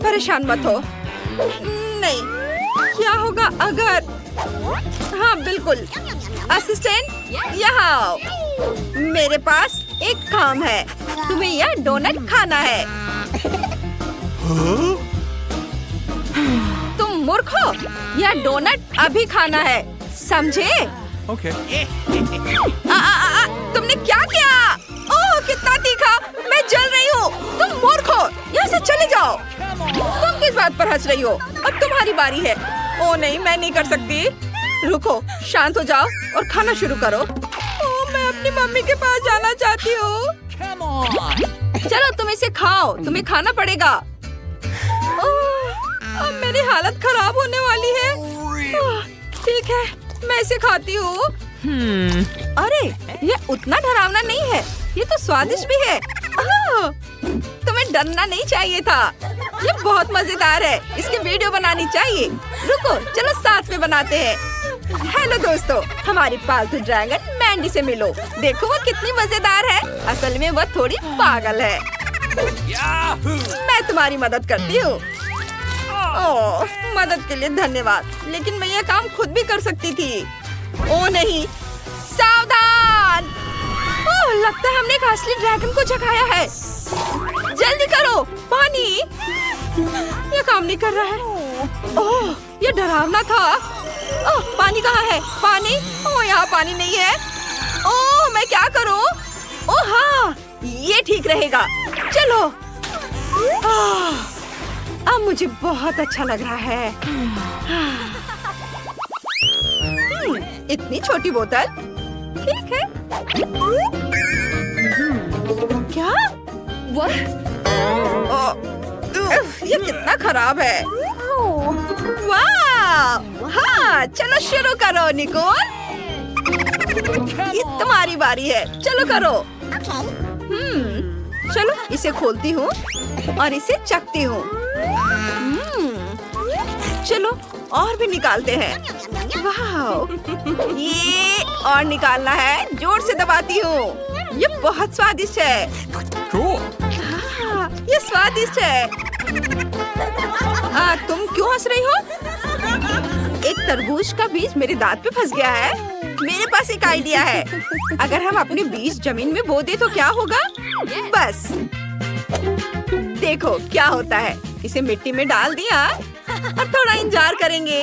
परेशान मत हो। नहीं, क्या होगा अगर? हाँ बिल्कुल, असिस्टेंट यहाँ आओ। मेरे पास एक काम है। तुम्हें यह डोनट खाना है। तुम मूर्ख हो। यह डोनट अभी खाना है, समझे? Okay. तुमने क्या किया? ओह कितना तीखा, मैं जल रही हूँ। तुम मूर्ख हो, यहाँ से चले जाओ। तुम किस बात पर हंस रही हो? अब तुम्हारी बारी है। ओह नहीं, मैं नहीं कर सकती। रुको, शांत हो जाओ और खाना शुरू करो। ओह, मैं अपनी मम्मी के पास जाना चाहती हूँ। चलो तुम इसे खाओ, तुम्हें खाना पड़ेगा। ओह मेरी हालत खराब होने वाली है। ठीक है, मैं इसे खाती हूँ। अरे ये उतना डरावना नहीं है, ये तो स्वादिष्ट भी है। तुम्हें डरना नहीं चाहिए था। ये बहुत मजेदार है, इसकी वीडियो बनानी चाहिए। रुको, चलो साथ में बनाते हैं। हेलो दोस्तों, हमारी पालतू ड्रैगन मैंडी से मिलो। देखो वो कितनी मजेदार है। असल में वो थोड़ी पागल है। मैं तुम्हारी मदद करती हूँ। ओह, मदद के लिए धन्यवाद, लेकिन मैं यह काम खुद भी कर सकती थी। ओ नहीं, सावधान! ओह, लगता है हमने एक असली ड्रैगन को जगाया है। जल्दी करो, पानी! ये काम नहीं कर रहा है। ओह, ये डरावना था। ओह, पानी कहाँ है? पानी? ओह, यहाँ पानी नहीं है। ओह, मैं क्या करूँ? ओह हाँ, ये ठीक रहेगा। चलो। अब मुझे बहुत अच्छा लग रहा है। इतनी छोटी बोतल, ठीक है। क्या? ये कितना खराब है। वाह! हाँ, चलो शुरू करो निकोल। ये तुम्हारी बारी है, चलो करो। चलो इसे खोलती हूँ और इसे चखती हूँ। चलो और भी निकालते हैं। वाह! ये और निकालना है, जोर से दबाती हूँ। ये बहुत स्वादिष्ट है। Cool. हाँ, ये स्वादिष्ट है। तुम क्यों हंस रही हो? एक तरबूज का बीज मेरे दांत पे फंस गया है। मेरे पास एक आइडिया है। अगर हम अपने बीज जमीन में बो दे तो क्या होगा? बस देखो क्या होता है। इसे मिट्टी में डाल दिया और थोड़ा इंतजार करेंगे।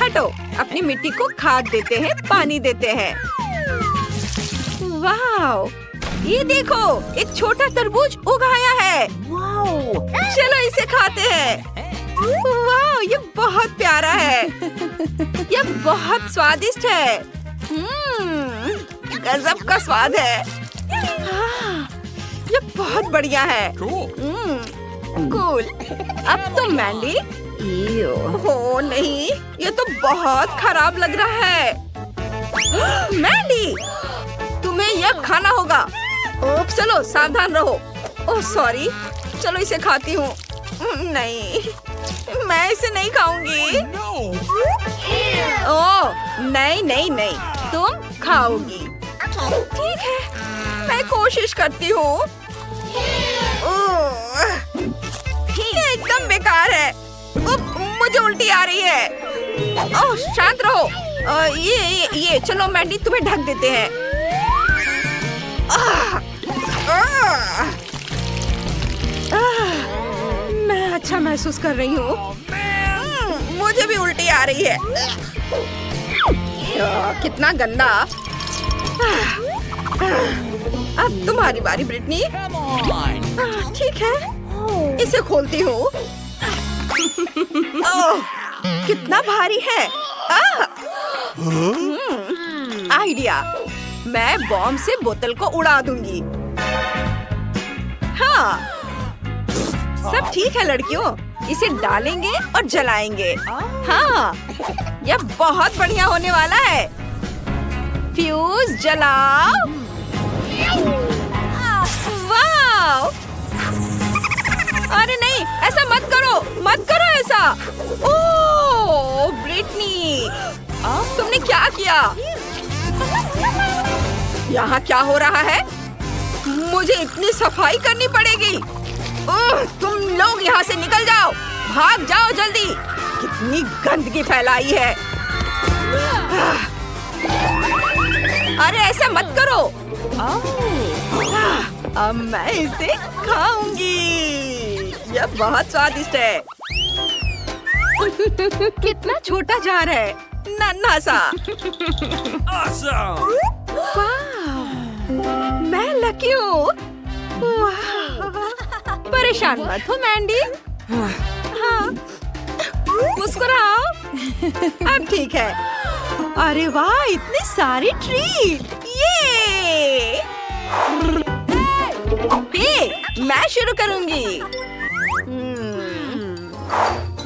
हटो, अपनी मिट्टी को खाद देते हैं, पानी देते हैं। वाह! ये देखो, एक छोटा तरबूज उगाया है। चलो इसे खाते हैं। वाह, ये बहुत प्यारा है। ये बहुत स्वादिष्ट है। गजब का स्वाद है। ये बहुत बढ़िया है। कूल। अब तुम मैंडी। हो नहीं, ये तो बहुत खराब लग रहा है। मैंडी, तुम्हें यह खाना होगा। चलो सावधान रहो। ओह सॉरी, चलो इसे खाती हूँ। नहीं, मैं इसे नहीं खाऊंगी। ओह नहीं नहीं नहीं, तुम खाओगी। ठीक है, मैं कोशिश करती हूँ। ये एकदम बेकार है। मुझे उल्टी आ रही है। ओह शांत रहो। ये चलो मैंडी, तुम्हें ढक देते हैं। मैं अच्छा महसूस कर रही हूँ। मुझे भी उल्टी आ रही है। कितना गंदा। अब तुम्हारी बारी ब्रिटनी। ठीक है, इसे खोलती हूँ। ओह, कितना भारी है। आइडिया, मैं बॉम्ब से बोतल को उड़ा दूंगी। हाँ, सब ठीक है लड़कियों, इसे डालेंगे और जलाएंगे। हाँ, यह बहुत बढ़िया होने वाला है। फ्यूज जलाओ। वाह! अरे नहीं, ऐसा मत करो, मत करो ऐसा। ओह ब्रिटनी, तुमने क्या किया? यहाँ क्या हो रहा है? मुझे इतनी सफाई करनी पड़ेगी। ओह, तुम लोग यहाँ से निकल जाओ, भाग जाओ जल्दी। कितनी गंदगी फैलाई है। अरे ऐसा मत करो। अब मैं इसे खाऊंगी। यह बहुत स्वादिष्ट है। कितना छोटा जार है, नन्हा सा। Awesome. वाह, मैं लकी हूँ। परेशान मत हो मैंडी। हाँ, मुस्कुराओ। अब ठीक है। अरे वाह, इतनी सारी ट्रीट। ये मैं शुरू करूंगी।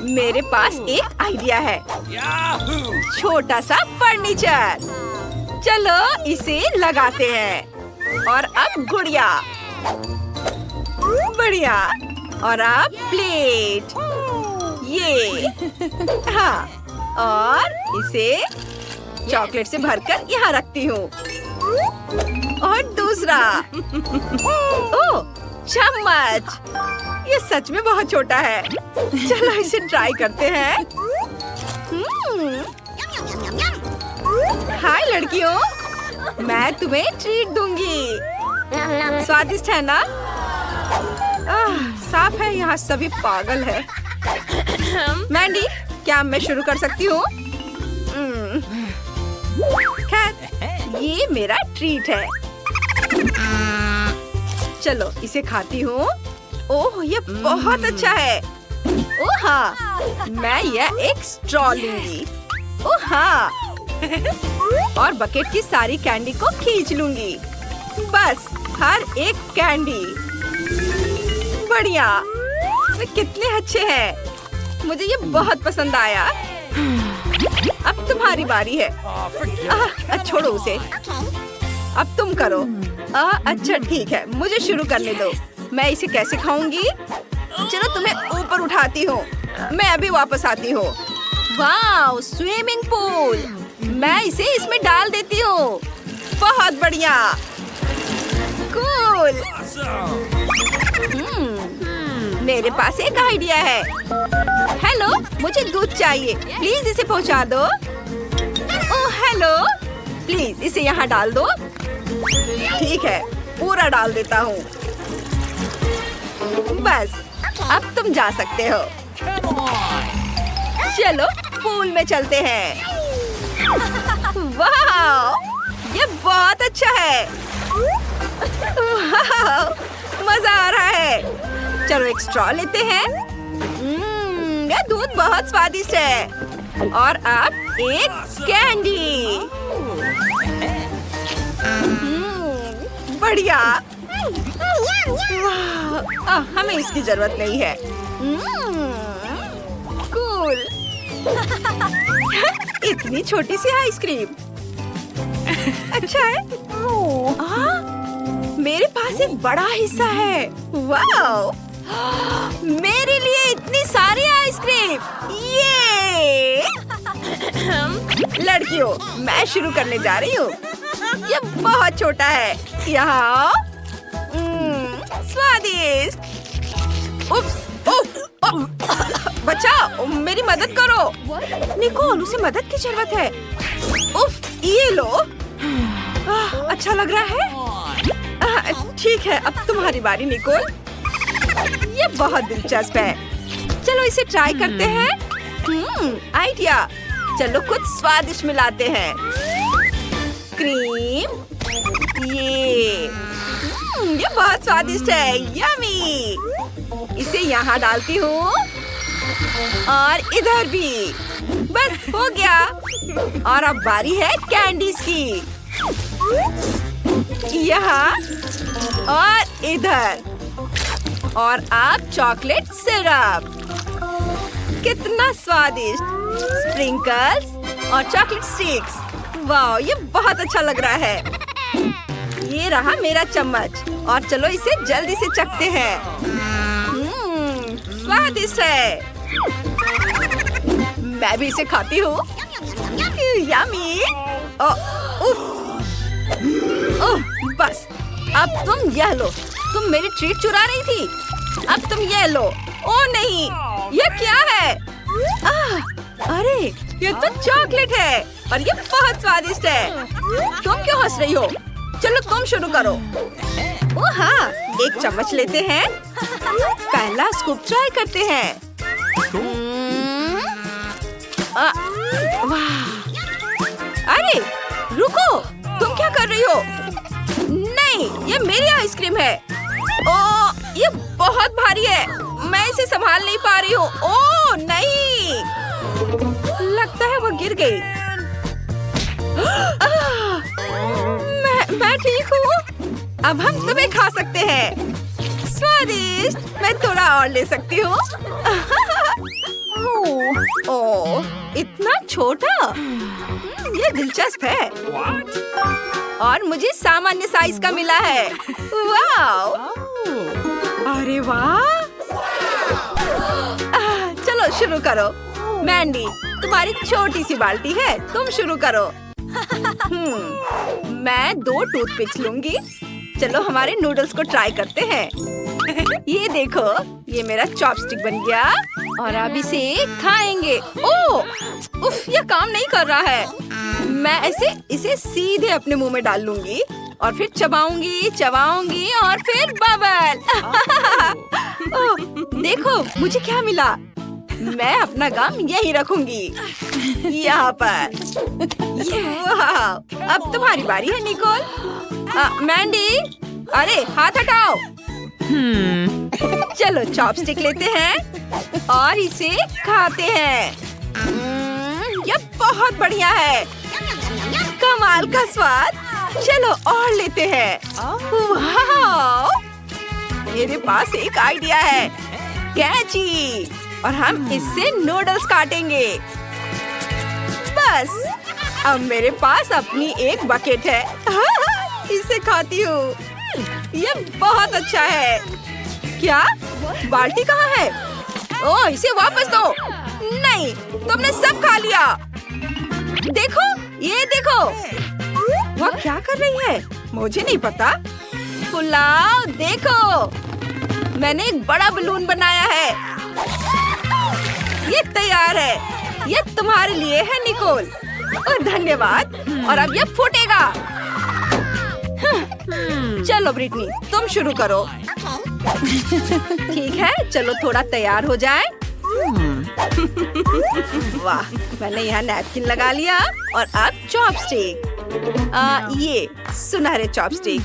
मेरे पास एक आइडिया है। Yahoo! छोटा सा फर्नीचर। चलो इसे लगाते हैं। और अब गुड़िया। बढ़िया। और अब प्लेट। ये। हाँ। और इसे चॉकलेट से भरकर यहाँ रखती हूँ। और दूसरा। ओह, चम्मच। ये सच में बहुत छोटा है। चलो इसे ट्राई करते हैं। हाय लड़कियों, मैं तुम्हें ट्रीट दूंगी। स्वादिष्ट है ना? साफ है, यहाँ सभी पागल है। मैंडी, क्या मैं शुरू कर सकती हूँ? खैर, ये मेरा ट्रीट है। चलो इसे खाती हूँ। ओह, ये बहुत अच्छा है। ओह हाँ, मैं यह एक स्ट्रॉ लूंगी। ओह हाँ, और बकेट की सारी कैंडी को खींच लूंगी। बस हर एक कैंडी। बढ़िया, वे कितने अच्छे हैं। मुझे ये बहुत पसंद आया। अब तुम्हारी बारी है। छोड़ो उसे। अब तुम करो। अच्छा ठीक है, मुझे शुरू करने दो। मैं इसे कैसे खाऊंगी? चलो तुम्हें ऊपर उठाती हूँ। मैं अभी वापस आती हूँ। वाह, स्विमिंग पूल। मैं इसे इसमें डाल देती हूँ। बहुत बढ़िया। कूल। मेरे पास एक आइडिया है। हेलो, मुझे दूध चाहिए। प्लीज इसे पहुँचा दो। ओह हेलो, प्लीज इसे यहाँ डाल दो। ठीक है, पूरा डाल देता हूँ। बस, अब तुम जा सकते हो। चलो पूल में चलते हैं। वाह, ये बहुत अच्छा है। वाह, मजा आ रहा है। चलो एक स्ट्रॉ लेते हैं। ये दूध बहुत स्वादिष्ट है। और अब एक कैंडी। बढ़िया। वाह, हमें इसकी जरूरत नहीं है। कूल। इतनी छोटी सी आइसक्रीम। अच्छा है। मेरे पास एक बड़ा हिस्सा है। वाह, मेरे लिए इतनी सारी आइसक्रीम। ये लड़कियों, मैं शुरू करने जा रही हूँ। ये बहुत छोटा है। यहाँ स्वादिष्ट। उप्स, बच्चा, मेरी मदद करो। निकोल, उसे मदद की जरूरत है। उफ, ये लो। अच्छा लग रहा है। ठीक है, अब तुम्हारी बारी निकोल। ये बहुत दिलचस्प है। चलो इसे ट्राई करते हैं। आइडिया। चलो कुछ स्वादिष्ट मिलाते हैं। क्रीम। ये बहुत स्वादिष्ट है। यमी। इसे यहाँ डालती हूँ। और इधर भी। बस हो गया। और अब बारी है कैंडीज की। यहाँ और इधर। और अब चॉकलेट सिरप। कितना स्वादिष्ट। स्प्रिंकल्स और चॉकलेट स्टिक्स। वाह, ये बहुत अच्छा लग रहा है। ये रहा मेरा चम्मच। और चलो इसे जल्दी से चखते हैं। स्वादिष्ट है। मैं भी इसे खाती हूँ। यम्मी। बस, अब तुम यह लो। तुम मेरी ट्रीट चुरा रही थी। अब तुम यह लो। ओ नहीं, यह क्या है? अरे, ये तो चॉकलेट है। और ये बहुत स्वादिष्ट है। तुम क्यों हंस रही हो? चलो तुम शुरू करो। ओ हाँ, एक चम्मच लेते हैं। पहला स्कूप ट्राई करते हैं। वाह! अरे रुको, तुम क्या कर रही हो? नहीं, ये मेरी आइसक्रीम है। ओ, ये बहुत भारी है। मैं इसे संभाल नहीं पा रही हूँ। ओ नहीं, लगता है वो गिर गई। मैं ठीक हूँ। अब हम तुम्हें खा सकते हैं। स्वादिष्ट। मैं थोड़ा और ले सकती हूँ। ओह, इतना छोटा? ये दिलचस्प है। और मुझे सामान्य साइज का मिला है। वाह! अरे वाह! चलो शुरू करो। मैंडी, तुम्हारी छोटी सी बाल्टी है, तुम शुरू करो। मैं 2 टूथपिक्स लूंगी। चलो हमारे नूडल्स को ट्राई करते हैं। ये देखो, ये मेरा चॉपस्टिक बन गया और अब इसे खाएंगे। ओह, उफ, ये काम नहीं कर रहा है। मैं इसे सीधे अपने मुंह में डाल लूंगी और फिर चबाऊंगी और फिर बबल। ओह, देखो मुझे क्या मिला। मैं अपना गम यहीं रखूंगी, यहाँ पर। वाह! अब तुम्हारी बारी है निकोल। मैंडी, अरे हाथ हटाओ। चलो चॉपस्टिक लेते हैं और इसे खाते हैं। ये बहुत बढ़िया है, कमाल का स्वाद। चलो और लेते हैं। वाह! मेरे पास एक आइडिया है, कैची, और हम इससे नूडल्स काटेंगे। बस अब मेरे पास अपनी एक बकेट है। इसे खाती हूँ। ये बहुत अच्छा है। क्या? बाल्टी कहाँ है? ओह, इसे वापस दो। नहीं, तुमने सब खा लिया। देखो, ये देखो। वह क्या कर रही है? मुझे नहीं पता। पुलाव, देखो, मैंने एक बड़ा बलून बनाया है। ये तैयार है। ये तुम्हारे लिए है निकोल। और धन्यवाद। और अब ये फूटेगा। चलो ब्रिटनी, तुम शुरू करो। ठीक है, चलो थोड़ा तैयार हो जाए। वाह, मैंने यहाँ नैपकिन लगा लिया और अब चॉपस्टिक। ये सुनहरे चॉपस्टिक।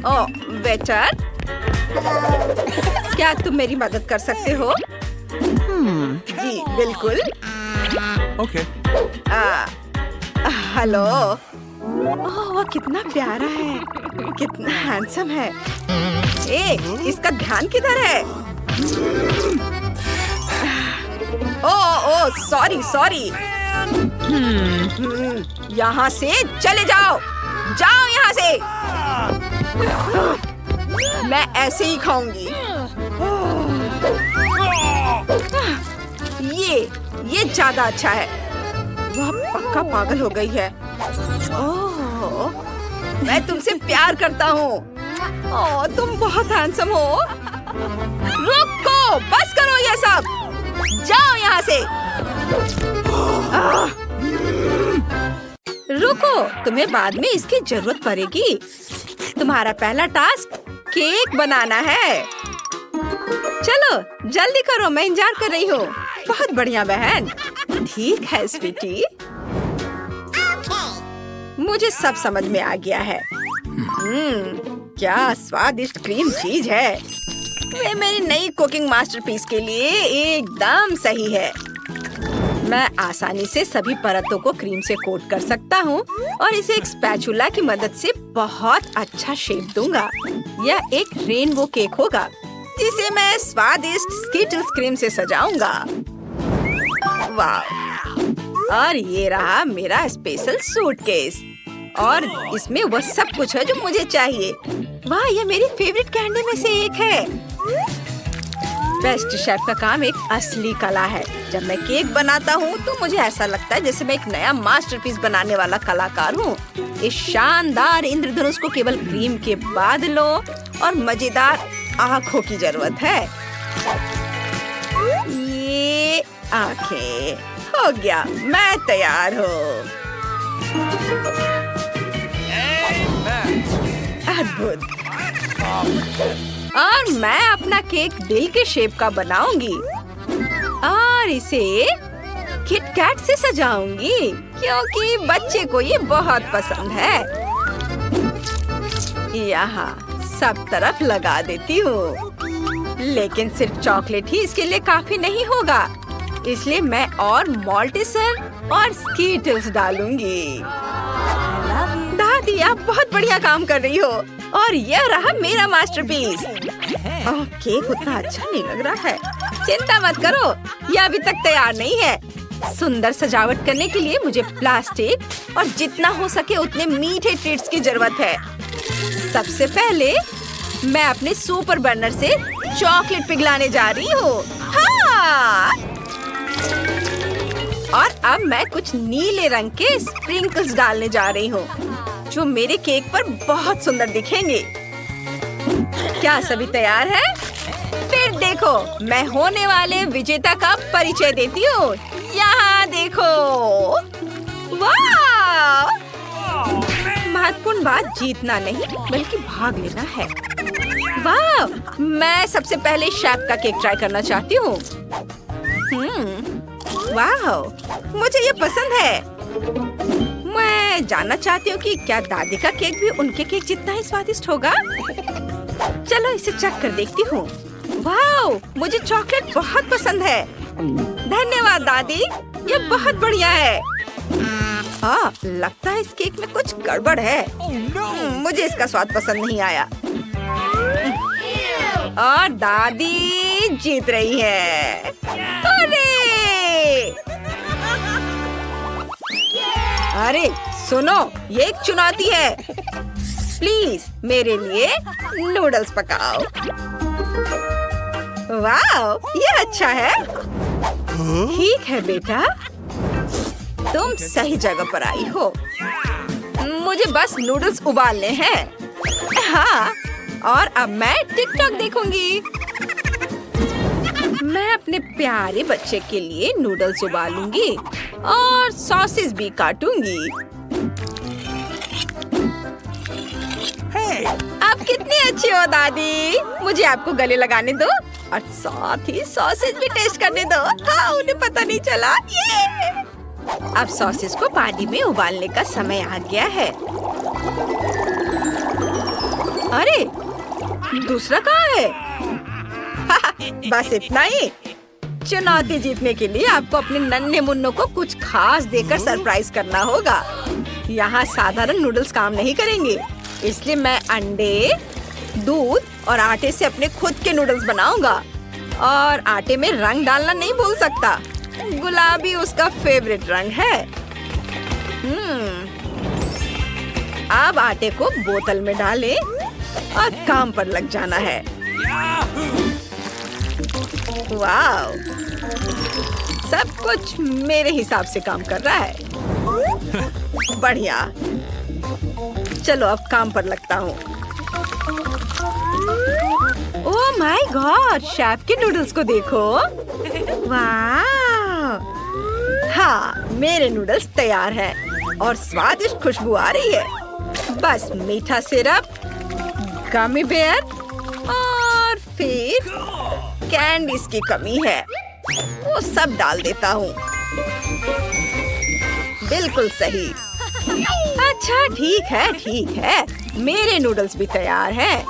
ओह वेटर, क्या तुम मेरी मदद कर सकते हो? जी बिल्कुल। Okay. हेलो। ओह, वह कितना प्यारा है, कितना हैंडसम है। इसका ध्यान किधर है? ओह, सॉरी। यहाँ से चले जाओ, यहाँ से। मैं ऐसे ही खाऊंगी। ये ज्यादा अच्छा है। वह पक्का पागल हो गई है। ओह, मैं तुमसे प्यार करता हूँ। ओह, तुम बहुत हैंडसम हो। रुको, बस करो ये सब। जाओ यहाँ से। रुको, तुम्हें बाद में इसकी जरूरत पड़ेगी। तुम्हारा पहला टास्क केक बनाना है। चलो जल्दी करो, मैं इंतजार कर रही हूँ। बहुत बढ़िया बहन। ठीक है स्वीटी, मुझे सब समझ में आ गया है। क्या स्वादिष्ट क्रीम चीज है। वे मेरी नई कुकिंग मास्टरपीस के लिए एकदम सही है। मैं आसानी से सभी परतों को क्रीम से कोट कर सकता हूँ और इसे एक स्पैचुला की मदद से बहुत अच्छा शेप दूंगा। यह एक रेनबो केक होगा जिसे मैं स्वादिष्ट स्कीटल्स क्रीम से सजाऊंगा। वाह! और ये रहा मेरा स्पेशल सूटकेस और इसमें वह सब कुछ है जो मुझे चाहिए। वाह, ये मेरी फेवरेट कैंडी में से एक है। बेस्ट शेफ का काम एक असली कला है। जब मैं केक बनाता हूँ तो मुझे ऐसा लगता है जैसे मैं एक नया मास्टरपीस बनाने वाला कलाकार हूँ। इस शानदार इंद्रधनुष को केवल क्रीम के बादलों और मजेदार आँखों की जरूरत है। ये आँखें, हो गया, मैं तैयार हूँ। अद्भुत। और मैं अपना केक दिल के शेप का बनाऊंगी और इसे किटकैट से सजाऊंगी क्योंकि बच्चे को ये बहुत पसंद है। यहाँ सब तरफ लगा देती हूँ, लेकिन सिर्फ चॉकलेट ही इसके लिए काफी नहीं होगा, इसलिए मैं और मॉल्टिसर और स्कीटल्स डालूंगी। दादी, आप बहुत बढ़िया काम कर रही हो और यह रहा मेरा मास्टरपीस। केक उतना अच्छा नहीं लग रहा है। चिंता मत करो, यह अभी तक तैयार नहीं है। सुंदर सजावट करने के लिए मुझे प्लास्टिक और जितना हो सके उतने मीठे ट्रीट्स की जरूरत है। सबसे पहले मैं अपने सुपर बर्नर से चॉकलेट पिघलाने जा रही हूँ। हाँ! और अब मैं कुछ नीले रंग के स्प्रिंकल्स डालने जा रही हूँ, जो मेरे केक पर बहुत सुंदर दिखेंगे। क्या सभी तैयार है? फिर देखो, मैं होने वाले विजेता का परिचय देती हूँ। यहाँ देखो। वाह! महत्वपूर्ण बात जीतना नहीं बल्कि भाग लेना है। वाह! मैं सबसे पहले शेफ का केक ट्राई करना चाहती हूँ। वाह! मुझे ये पसंद है। मैं जानना चाहती हूँ कि क्या दादी का केक भी उनके केक जितना ही स्वादिष्ट होगा। चलो इसे चख कर देखती हूँ। वाह! मुझे चॉकलेट बहुत पसंद है। धन्यवाद दादी, ये बहुत बढ़िया है। हाँ, लगता है इस केक में कुछ गड़बड़ है। मुझे इसका स्वाद पसंद नहीं आया। और दादी जीत रही है। अरे सुनो, ये एक चुनौती है। प्लीज मेरे लिए नूडल्स पकाओ। वाह, ये अच्छा है। ठीक है बेटा, तुम सही जगह पर आई हो। मुझे बस नूडल्स उबालने हैं। हाँ, और अब मैं टिकटॉक देखूंगी। मैं अपने प्यारे बच्चे के लिए नूडल्स उबालूंगी और सॉसेस भी काटूंगी। आप कितनी अच्छी हो दादी। मुझे आपको गले लगाने दो और साथ ही सॉसेस भी टेस्ट करने दो। हाँ, उन्हें पता नहीं चला। ये अब सॉसेस को पानी में उबालने का समय आ गया है। अरे दूसरा कहाँ है? बस इतना ही। चुनौती जीतने के लिए आपको अपने नन्हे मुन्नों को कुछ खास देकर सरप्राइज करना होगा। यहाँ साधारण नूडल्स काम नहीं करेंगे, इसलिए मैं अंडे, दूध और आटे से अपने खुद के नूडल्स बनाऊंगा। और आटे में रंग डालना नहीं भूल सकता। गुलाबी उसका फेवरेट रंग है। अब आटे को बोतल में डालें और काम पर लग जाना है। वाह! सब कुछ मेरे हिसाब से काम कर रहा है। बढ़िया। चलो अब काम पर लगता हूँ। ओह माय गॉड, शेफ के नूडल्स को देखो। वाह! हाँ, मेरे नूडल्स तैयार हैं और स्वादिष्ट खुशबू आ रही है। बस मीठा सिरप, गमी बेयर और फिर कैंडीज की कमी है, वो सब डाल देता हूँ। बिल्कुल सही। अच्छा ठीक है, मेरे नूडल्स भी तैयार हैं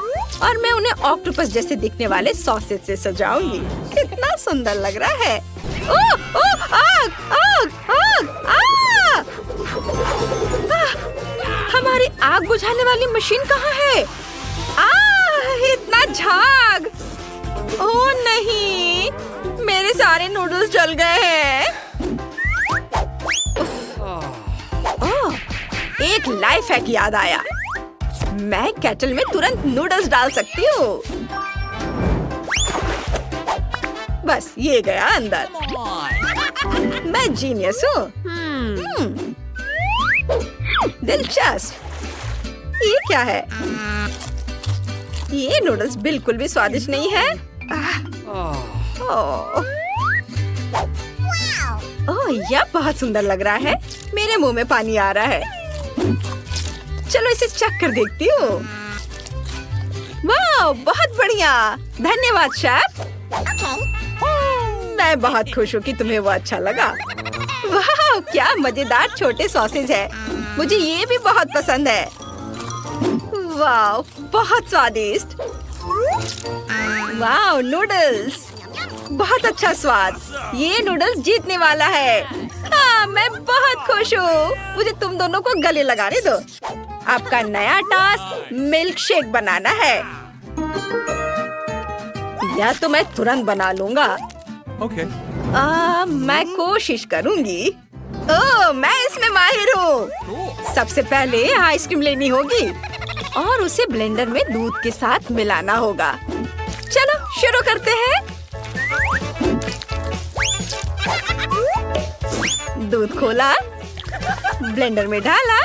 और मैं उन्हें ऑक्टोपस जैसे दिखने वाले सॉसेज से सजाऊंगी। कितना सुंदर लग रहा है। ओह, ओह, आग, आग, आग, आग! हमारी आग बुझाने वाली मशीन कहाँ है? इतना झाग! ओह नहीं, मेरे सारे नूडल्स जल गए हैं। ओह, एक लाइफ हैक याद आया। मैं केटल में तुरंत नूडल्स डाल सकती हूँ। बस ये गया अंदर। मैं जीनियस हूँ। दिलचस्प। ये क्या है? ये नूडल्स बिल्कुल भी स्वादिष्ट नहीं है। ओह, यह बहुत सुंदर लग रहा है। मेरे मुंह में पानी आ रहा है। चलो इसे चख कर देखती हूँ। वाह, बहुत बढ़िया। धन्यवाद शेफ। मैं बहुत खुश हूँ कि तुम्हें वो अच्छा लगा। वाह, क्या मजेदार छोटे सॉसेज है। मुझे ये भी बहुत पसंद है। वाह, बहुत स्वादिष्ट। वाह, नूडल्स बहुत अच्छा स्वाद। ये नूडल्स जीतने वाला है। हाँ, मैं बहुत खुश हूँ। मुझे तुम दोनों को गले लगाने दो। आपका नया टास्क मिल्क शेक बनाना है। यह तो मैं तुरंत बना लूंगा। Okay. मैं कोशिश करूंगी। मैं इसमें माहिर हूँ। सबसे पहले आइसक्रीम लेनी होगी और उसे ब्लेंडर में दूध के साथ मिलाना होगा। चलो शुरू करते हैं। दूध खोला, ब्लेंडर में डाला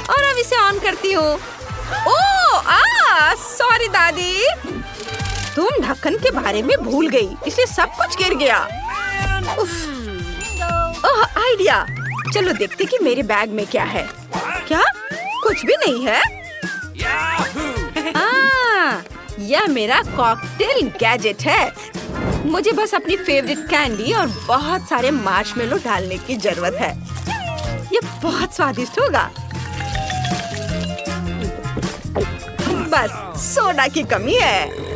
और अब इसे ऑन करती हूँ। सॉरी दादी, तुम ढक्कन के बारे में भूल गई, इसलिए सब कुछ गिर गया। आइडिया। चलो देखते कि मेरे बैग में क्या है। क्या? कुछ भी नहीं है। यह मेरा कॉकटेल गैजेट है। मुझे बस अपनी फेवरेट कैंडी और बहुत सारे मार्शमेलो डालने की जरूरत है। यह बहुत स्वादिष्ट होगा। बस सोडा की कमी है।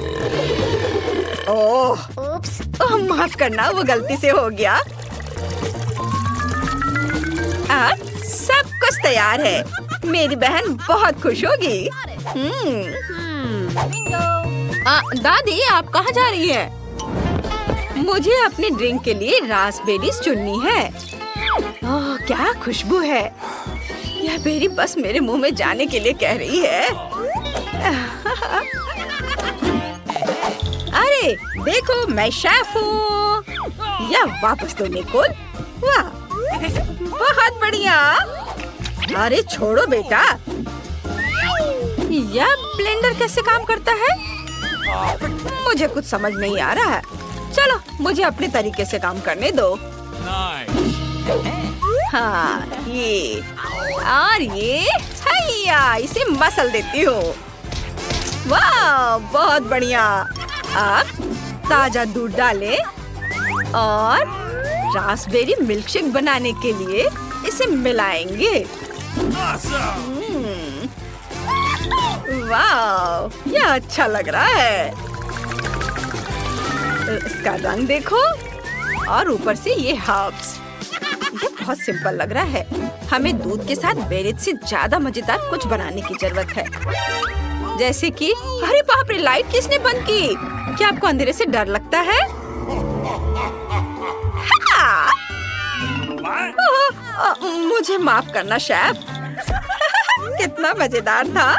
ओह माफ करना, वो गलती से हो गया। सब कुछ तैयार है। मेरी बहन बहुत खुश होगी। दादी, आप कहाँ जा रही है? मुझे अपने ड्रिंक के लिए रास्पबेरीज चुननी है। ओह क्या खुशबू है। यह बेरी बस मेरे मुंह में जाने के लिए कह रही है। अरे देखो, मैं शेफ हूँ। या वापस दो निकोल। वाह, बहुत बढ़िया। अरे छोड़ो बेटा। यह ब्लेंडर कैसे काम करता है? मुझे कुछ समझ नहीं आ रहा है। चलो मुझे अपने तरीके से काम करने दो। हाँ, ये और ये हैया, इसे मसल देती हूँ। वाह बहुत बढ़िया। अब ताजा दूध डालें और रास्पबेरी मिल्कशेक बनाने के लिए इसे मिलाएंगे। वाह, यह अच्छा लग रहा है। इसका रंग देखो और ऊपर से ये हर्ब्स। ये बहुत सिंपल लग रहा है। हमें दूध के साथ बेरीज से ज्यादा मजेदार कुछ बनाने की जरूरत है। जैसे कि अरे बाप रे, लाइट किसने बंद की? क्या आपको अंधेरे से डर लगता है? मुझे माफ करना शेफ। कितना मजेदार था।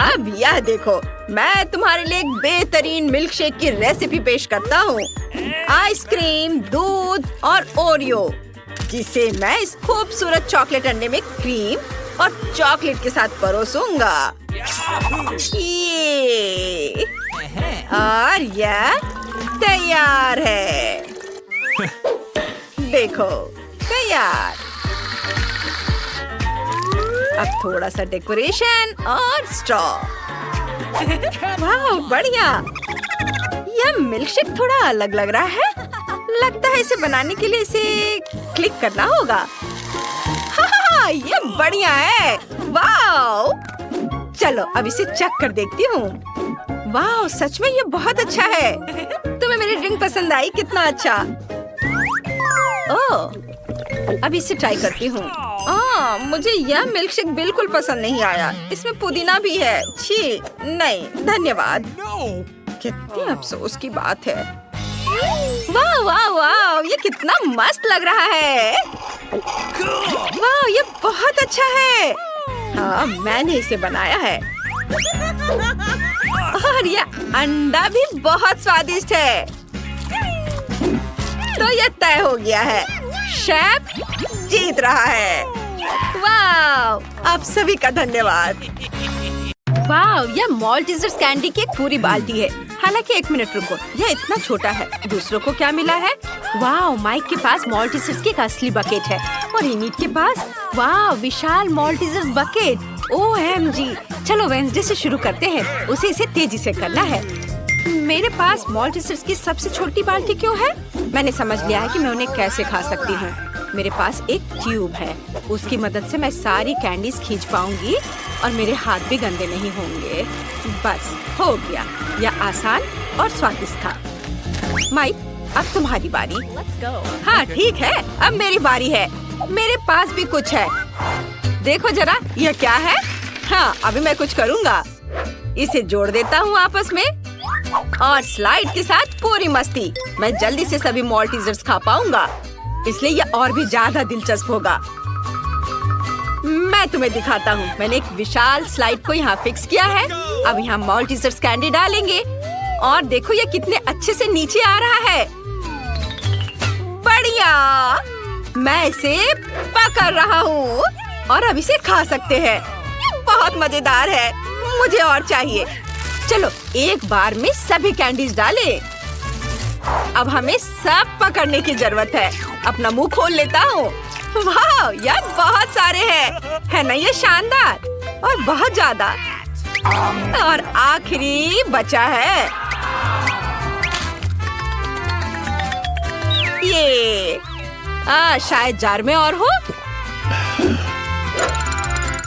अब यह देखो, मैं तुम्हारे लिए एक बेहतरीन मिल्कशेक की रेसिपी पेश करता हूँ। आइसक्रीम, दूध और ओरियो, जिसे मैं इस खूबसूरत चॉकलेट अंडे में क्रीम और चॉकलेट के साथ परोसूंगा। ये और यह तैयार है। देखो, तैयार। अब थोड़ा सा डेकोरेशन और स्ट्रॉ। वाह बढ़िया। यह मिल्कशेक थोड़ा अलग लग रहा है। लगता है इसे बनाने के लिए इसे क्लिक करना होगा। हाँ, ये बढ़िया है। वाह, चलो अब इसे चख कर देखती हूँ। वाह, सच में ये बहुत अच्छा है। तुम्हें मेरी ड्रिंक पसंद आई? कितना अच्छा। ओह, अब इसे ट्राई करती हूँ। मुझे यह मिल्कशेक बिल्कुल पसंद नहीं आया। इसमें पुदीना भी है। छी, नहीं धन्यवाद। कितनी अफसोस की बात है। वाह वाह वाह, ये कितना मस्त लग रहा है। वाह, ये बहुत अच्छा है। हाँ, मैंने इसे बनाया है। और ये अंडा भी बहुत स्वादिष्ट है। तो ये तय हो गया है, शेफ जीत रहा है। वाह, आप सभी का धन्यवाद। वाह, यह मॉल्टीजर्स कैंडी की एक पूरी बाल्टी है। हालांकि एक मिनट रुको, यह इतना छोटा है। दूसरों को क्या मिला है? वाह, माइक के पास मॉल्टीजर्स की एक असली बकेट है और इनिट के पास वाह विशाल मॉल्टीजर्स बकेट। OMG, चलो वेंसडे से शुरू करते हैं। उसे इसे तेजी से करना है। मेरे पास मॉल्टीजर्स की सबसे छोटी बाल्टी क्यों है? मैंने समझ लिया है कि मैं उन्हें कैसे खा सकती हूँ। मेरे पास एक ट्यूब है, उसकी मदद से मैं सारी कैंडीज खींच पाऊंगी और मेरे हाथ भी गंदे नहीं होंगे। बस हो गया, यह आसान और स्वादिष्ट था। माइक, अब तुम्हारी बारी। हाँ ठीक है, अब मेरी बारी है। मेरे पास भी कुछ है। देखो जरा, यह क्या है? हाँ, अभी मैं कुछ करूँगा। इसे जोड़ देता हूँ आपस में। और स्लाइड के साथ पूरी मस्ती। मैं जल्दी से सभी मॉल्टीजर्स खा पाऊंगा, इसलिए ये और भी ज्यादा दिलचस्प होगा। मैं तुम्हें दिखाता हूँ। मैंने एक विशाल स्लाइड को यहाँ फिक्स किया है। अब यहाँ मॉल्टीजर्स कैंडी डालेंगे और देखो ये कितने अच्छे से नीचे आ रहा है। बढ़िया, मैं इसे पकड़ रहा हूँ और अब इसे खा सकते हैं। बहुत मजेदार है, मुझे और चाहिए। चलो एक बार में सभी कैंडीज डालें। अब हमें सब पकड़ने की जरूरत है। अपना मुंह खोल लेता हूँ। वाह यार, बहुत सारे हैं, है ना ये शानदार? और बहुत ज्यादा। और आखिरी बचा है ये। शायद जार में और हो।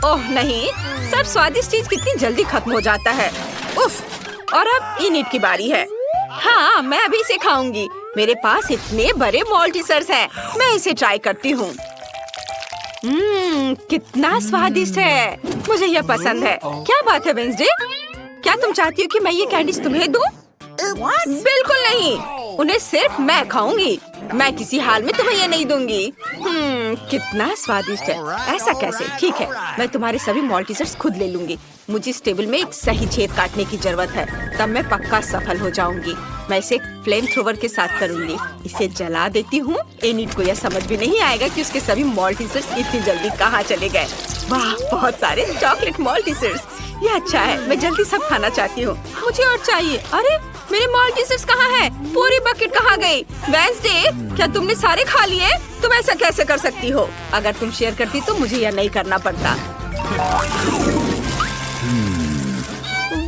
ओह नहीं, सब स्वादिष्ट चीज कितनी जल्दी खत्म हो जाता है। उफ, और अब इनिट की बारी है। हाँ, मैं अभी इसे खाऊंगी। मेरे पास इतने बड़े मॉल्टीजर्स हैं। मैं इसे ट्राई करती हूँ। कितना स्वादिष्ट है, मुझे यह पसंद है। क्या बात है वेंसडे, क्या तुम चाहती हो कि मैं ये कैंडीज तुम्हें दूँ? बिल्कुल नहीं, उन्हें सिर्फ मैं खाऊंगी। मैं किसी हाल में तुम्हें ये नहीं दूंगी। कितना स्वादिष्ट है। ऐसा कैसे? ठीक है, मैं तुम्हारे सभी मॉल्टीजर्स खुद ले लूंगी। मुझे इस टेबल में एक सही छेद काटने की जरूरत है, तब मैं पक्का सफल हो जाऊंगी। मैं इसे फ्लेम थ्रोवर के साथ करूंगी। इसे जला देती हूँ। एनिट को यह समझ भी नहीं आएगा कि उसके सभी मॉल्टीजर्स इतनी जल्दी कहाँ चले गए। वाह, बहुत सारे चॉकलेट मॉल्टीजर्स। ये अच्छा है, मैं जल्दी सब खाना चाहती हूँ। मुझे और चाहिए। अरे मेरे मॉल्टीजर्स कहाँ हैं? पूरी बकेट कहाँ गई? वेंसडे, क्या तुमने सारे खा लिए? तुम ऐसा कैसे कर सकती हो? अगर तुम शेयर करती तो मुझे यह नहीं करना पड़ता।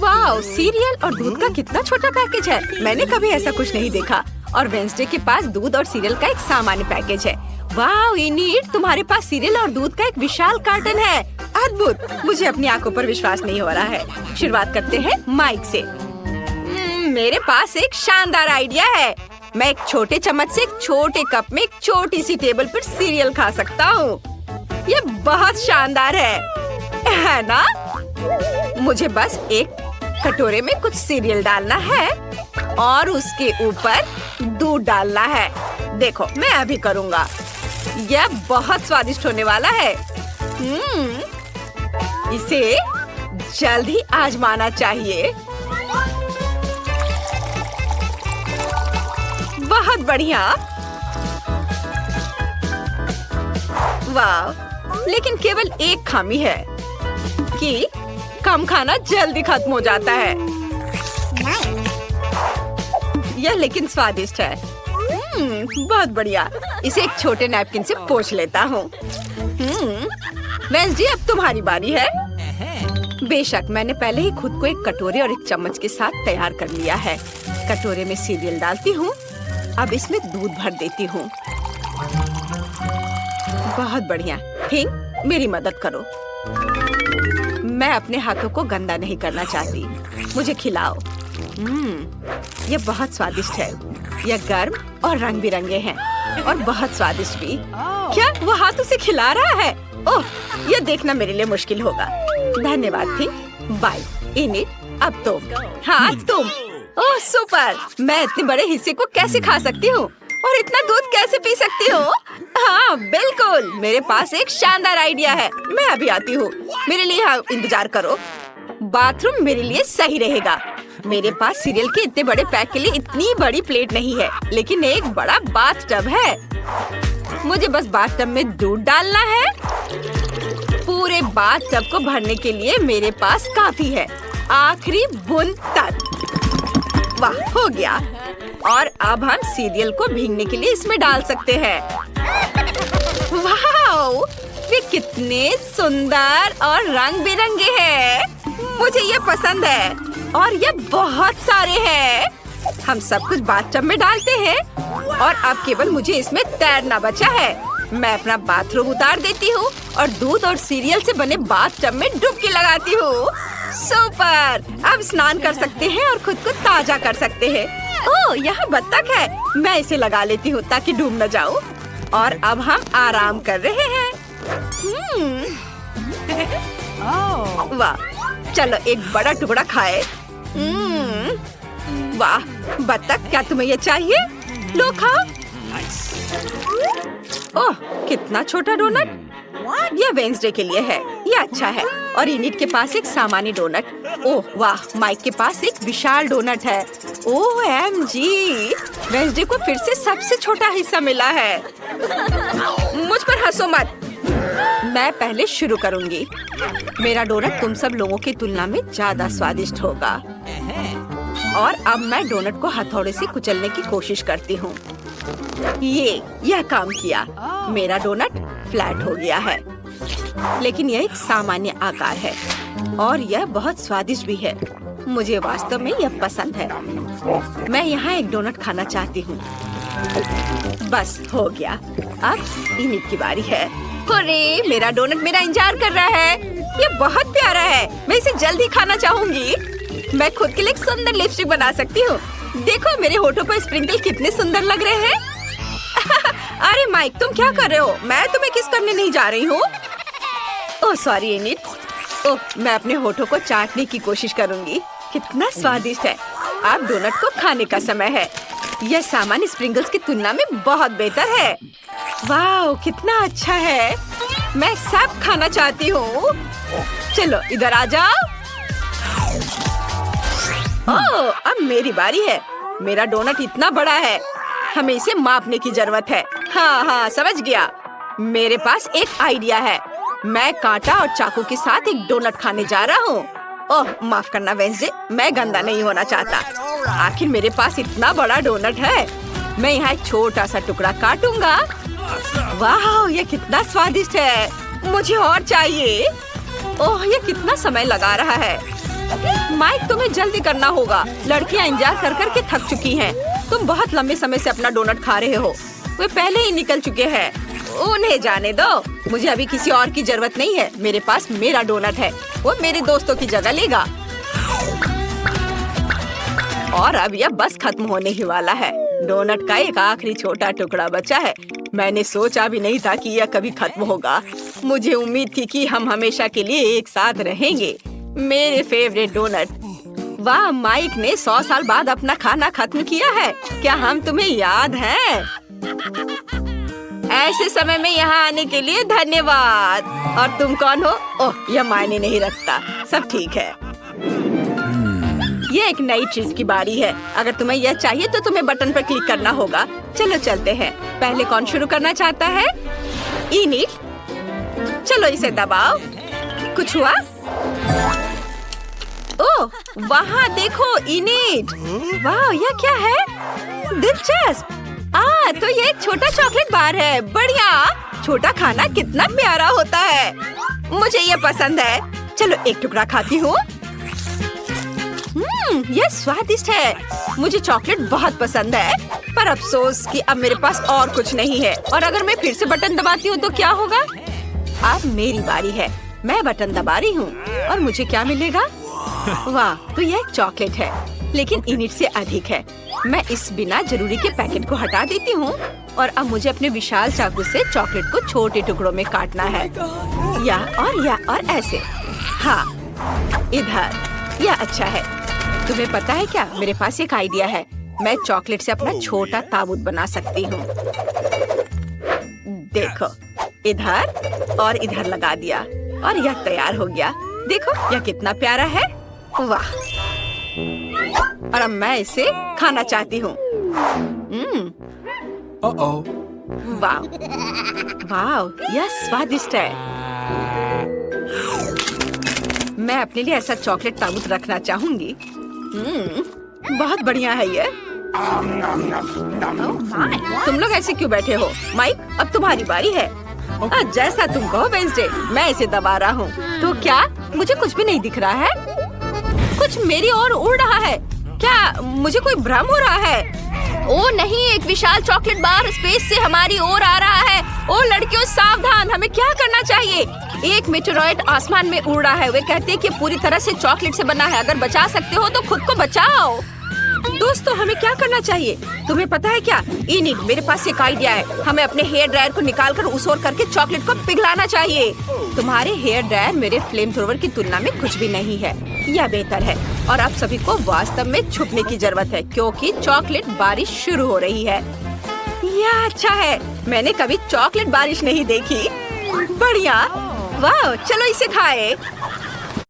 वाह, सीरियल और दूध का कितना छोटा पैकेज है। मैंने कभी ऐसा कुछ नहीं देखा। और वेंसडे के पास दूध और सीरियल का एक सामान्य पैकेज है। वाह इनिट, तुम्हारे पास सीरियल और दूध का एक विशाल कार्टन है। अद्भुत, मुझे अपनी आंखों पर विश्वास नहीं हो रहा है। शुरुआत करते हैं माइक से। मेरे पास एक शानदार आइडिया है। मैं एक छोटे चम्मच से एक छोटे कप में एक छोटी सी टेबल पर सीरियल खा सकता हूँ। ये बहुत शानदार है ना? मुझे बस एक कटोरे में कुछ सीरियल डालना है और उसके ऊपर दूध डालना है। देखो, मैं अभी करूँगा। यह बहुत स्वादिष्ट होने वाला है। इसे जल्द ही आजमाना चाहिए। बहुत बढ़िया। वाह, लेकिन केवल एक खामी है कि कम खाना जल्दी खत्म हो जाता है। यह लेकिन स्वादिष्ट है। बहुत बढ़िया। इसे एक छोटे नैपकिन से पोंछ लेता हूँ। वेंसडे, अब तुम्हारी बारी है। बेशक, मैंने पहले ही खुद को एक कटोरे और एक चम्मच के साथ तैयार कर लिया है। कटोरे में सीरियल डालती हूँ। अब इसमें दूध भर देती हूँ। बहुत बढ़िया। हिंग, मेरी मदद करो। मैं अपने हाथों को गंदा नहीं करना चाहती। मुझे खिलाओ। ये बहुत स्वादिष्ट है। यह गर्म और रंग बिरंगे हैं और बहुत स्वादिष्ट भी। क्या वो हाथों से खिला रहा है? ओह, यह देखना मेरे लिए मुश्किल होगा। धन्यवाद थिंग। बाय इनिट, अब तुम। हाँ तुम। ओह सुपर, मैं इतने बड़े हिस्से को कैसे खा सकती हूँ और इतना दूध कैसे पी सकती हूँ? हाँ बिल्कुल, मेरे पास एक शानदार आइडिया है। मैं अभी आती हूँ। मेरे लिए यहाँ इंतजार करो। बाथरूम मेरे लिए सही रहेगा। मेरे पास सीरियल के इतने बड़े पैक के लिए इतनी बड़ी प्लेट नहीं है, लेकिन एक बड़ा बाथ टब है। मुझे बस बाथ टब में दूध डालना है। पूरे बाथ टब को भरने के लिए मेरे पास काफी है, आखिरी बूंद तक। वाह, हो गया। और अब हम सीरियल को भीगने के लिए इसमें डाल सकते हैं। वाह, वे कितने सुंदर और रंग बिरंगे हैं। मुझे ये पसंद है और ये बहुत सारे हैं। हम सब कुछ बाथटब में डालते हैं और अब केवल मुझे इसमें तैरना बचा है। मैं अपना बाथरूम उतार देती हूँ और दूध और सीरियल से बने बाथटब में डुबकी लगाती हूँ। सुपर, अब स्नान कर सकते हैं और खुद को ताजा कर सकते हैं। ओह, यहाँ बत्तख है। मैं इसे लगा लेती हूँ ताकि डूब न जाऊँ। और अब हम आराम कर रहे हैं। वाह, चलो एक बड़ा टुकड़ा खाए। वाह बत्तख, क्या तुम्हें ये चाहिए? लो खाओ। ओह कितना छोटा डोनट। ये वेंसडे के लिए है, ये अच्छा है। और इनिट के पास एक सामान्य डोनट। ओह वाह, माइक के पास एक विशाल डोनट है। OMG, वेंसडे को फिर से सबसे छोटा हिस्सा मिला है। मुझ पर हंसो मत, मैं पहले शुरू करूंगी। मेरा डोनट तुम सब लोगों की तुलना में ज्यादा स्वादिष्ट होगा। और अब मैं डोनट को हथौड़े से कुचलने की कोशिश करती हूँ। यह काम किया। मेरा डोनट फ्लैट हो गया है, लेकिन यह एक सामान्य आकार है और यह बहुत स्वादिष्ट भी है। मुझे वास्तव में यह पसंद है। मैं यहाँ एक डोनट खाना चाहती हूँ। बस हो गया। अब इनिट की बारी है। अरे मेरा डोनट मेरा इंतजार कर रहा है। ये बहुत प्यारा है, मैं इसे जल्दी खाना चाहूंगी। मैं खुद के लिए एक सुंदर लिपस्टिक बना सकती हूँ। देखो मेरे होठों पर स्प्रिंकल कितने सुंदर लग रहे हैं। अरे माइक, तुम क्या कर रहे हो? मैं तुम्हें किस करने नहीं जा रही हूँ। Oh sorry init. ओह, मैं अपने होठों को चाटने की कोशिश करूंगी। कितना स्वादिष्ट है। अब डोनट को खाने का समय है। यह सामान्य स्प्रिंकल्स की तुलना में बहुत बेहतर है। वाह कितना अच्छा है। मैं सब खाना चाहती हूँ। चलो इधर आ जाओ। ओह, अब मेरी बारी है। मेरा डोनट इतना बड़ा है, हमें इसे मापने की जरूरत है। हाँ समझ गया। मेरे पास एक आइडिया है। मैं कांटा और चाकू के साथ एक डोनट खाने जा रहा हूँ। ओह माफ करना वेंसडे, मैं गंदा नहीं होना चाहता। आखिर मेरे पास इतना बड़ा डोनट है। मैं यहाँ एक छोटा सा टुकड़ा काटूंगा। वाह ये कितना स्वादिष्ट है। मुझे और चाहिए। ओह ये कितना समय लगा रहा है। माइक तुम्हें जल्दी करना होगा। लड़कियाँ इंतजार कर कर के थक चुकी हैं। तुम बहुत लंबे समय से अपना डोनट खा रहे हो। वे पहले ही निकल चुके हैं। उन्हें जाने दो। मुझे अभी किसी और की जरूरत नहीं है। मेरे पास मेरा डोनट है, वो मेरे दोस्तों की जगह लेगा। और अब यह बस खत्म होने ही वाला है। डोनट का एक आखिरी छोटा टुकड़ा बचा है। मैंने सोचा भी नहीं था कि यह कभी खत्म होगा। मुझे उम्मीद थी कि हम हमेशा के लिए एक साथ रहेंगे। मेरे फेवरेट डोनट। वाह, माइक ने 100 साल बाद अपना खाना खत्म किया है। क्या हम तुम्हें याद हैं? ऐसे समय में यहाँ आने के लिए धन्यवाद। और तुम कौन हो? ओह, यह मायने नहीं रखता। सब ठीक है। ये एक नई चीज की बारी है। अगर तुम्हें यह चाहिए तो तुम्हें बटन पर क्लिक करना होगा। चलो चलते हैं। पहले कौन शुरू करना चाहता है? इनिट। चलो इसे दबाओ। कुछ हुआ? ओह, वहाँ देखो इनिट। वाह, यह क्या है? दिलचस्प। तो ये एक छोटा चॉकलेट बार है। बढ़िया। छोटा खाना कितना प्यारा होता है। मुझे ये पसंद है। चलो एक टुकड़ा खाती हूँ। ये स्वादिष्ट है। मुझे चॉकलेट बहुत पसंद है, पर अफसोस कि अब मेरे पास और कुछ नहीं है। और अगर मैं फिर से बटन दबाती हूँ तो क्या होगा? अब मेरी बारी है। मैं बटन दबा रही हूँ और मुझे क्या मिलेगा? वाह, तो यह एक चॉकलेट है, लेकिन इनिट से अधिक है। मैं इस बिना जरूरी के पैकेट को हटा देती हूँ और अब मुझे अपने विशाल चाकू से चॉकलेट को छोटे टुकड़ों में काटना है। या और ऐसे। हाँ, इधर। यह अच्छा है। तुम्हें पता है क्या, मेरे पास एक आइडिया है। मैं चॉकलेट से अपना छोटा ताबूत बना सकती हूँ। देखो, इधर और इधर लगा दिया और यह तैयार हो गया। देखो यह कितना प्यारा है। वाह, और अब मैं इसे खाना चाहती हूँ। वाह वाह, यह स्वादिष्ट है। मैं अपने लिए ऐसा चॉकलेट ताबूत रखना चाहूंगी। बहुत बढ़िया है ये। तुम लोग ऐसे क्यों बैठे हो? माइक, अब तुम्हारी बारी है। जैसा तुम कहो वेंसडे, मैं इसे दबा रहा हूँ। तो क्या मुझे कुछ भी नहीं दिख रहा है? कुछ मेरी ओर उड़ रहा है। क्या मुझे कोई भ्रम हो रहा है? ओ नहीं, एक विशाल चॉकलेट बार स्पेस से हमारी ओर आ रहा है। ओ लड़कियों सावधान, हमें क्या करना चाहिए? एक मेटेरॉइड आसमान में उड़ रहा है। वे कहते हैं कि पूरी तरह से चॉकलेट से बना है। अगर बचा सकते हो तो खुद को बचाओ। दोस्तों हमें क्या करना चाहिए? तुम्हें पता है क्या? इनिक, मेरे पास एक आइडिया है। हमें अपने हेयर ड्रायर को निकालकर उस ओर करके चॉकलेट को पिघलाना चाहिए। तुम्हारे हेयर ड्रायर मेरे फ्लेम थ्रोवर की तुलना में कुछ भी नहीं है। यह बेहतर है और आप सभी को वास्तव में छुपने की जरूरत है क्योंकि चॉकलेट बारिश शुरू हो रही है। यह अच्छा है। मैंने कभी चॉकलेट बारिश नहीं देखी। बढ़िया। वाह, चलो इसे खाए।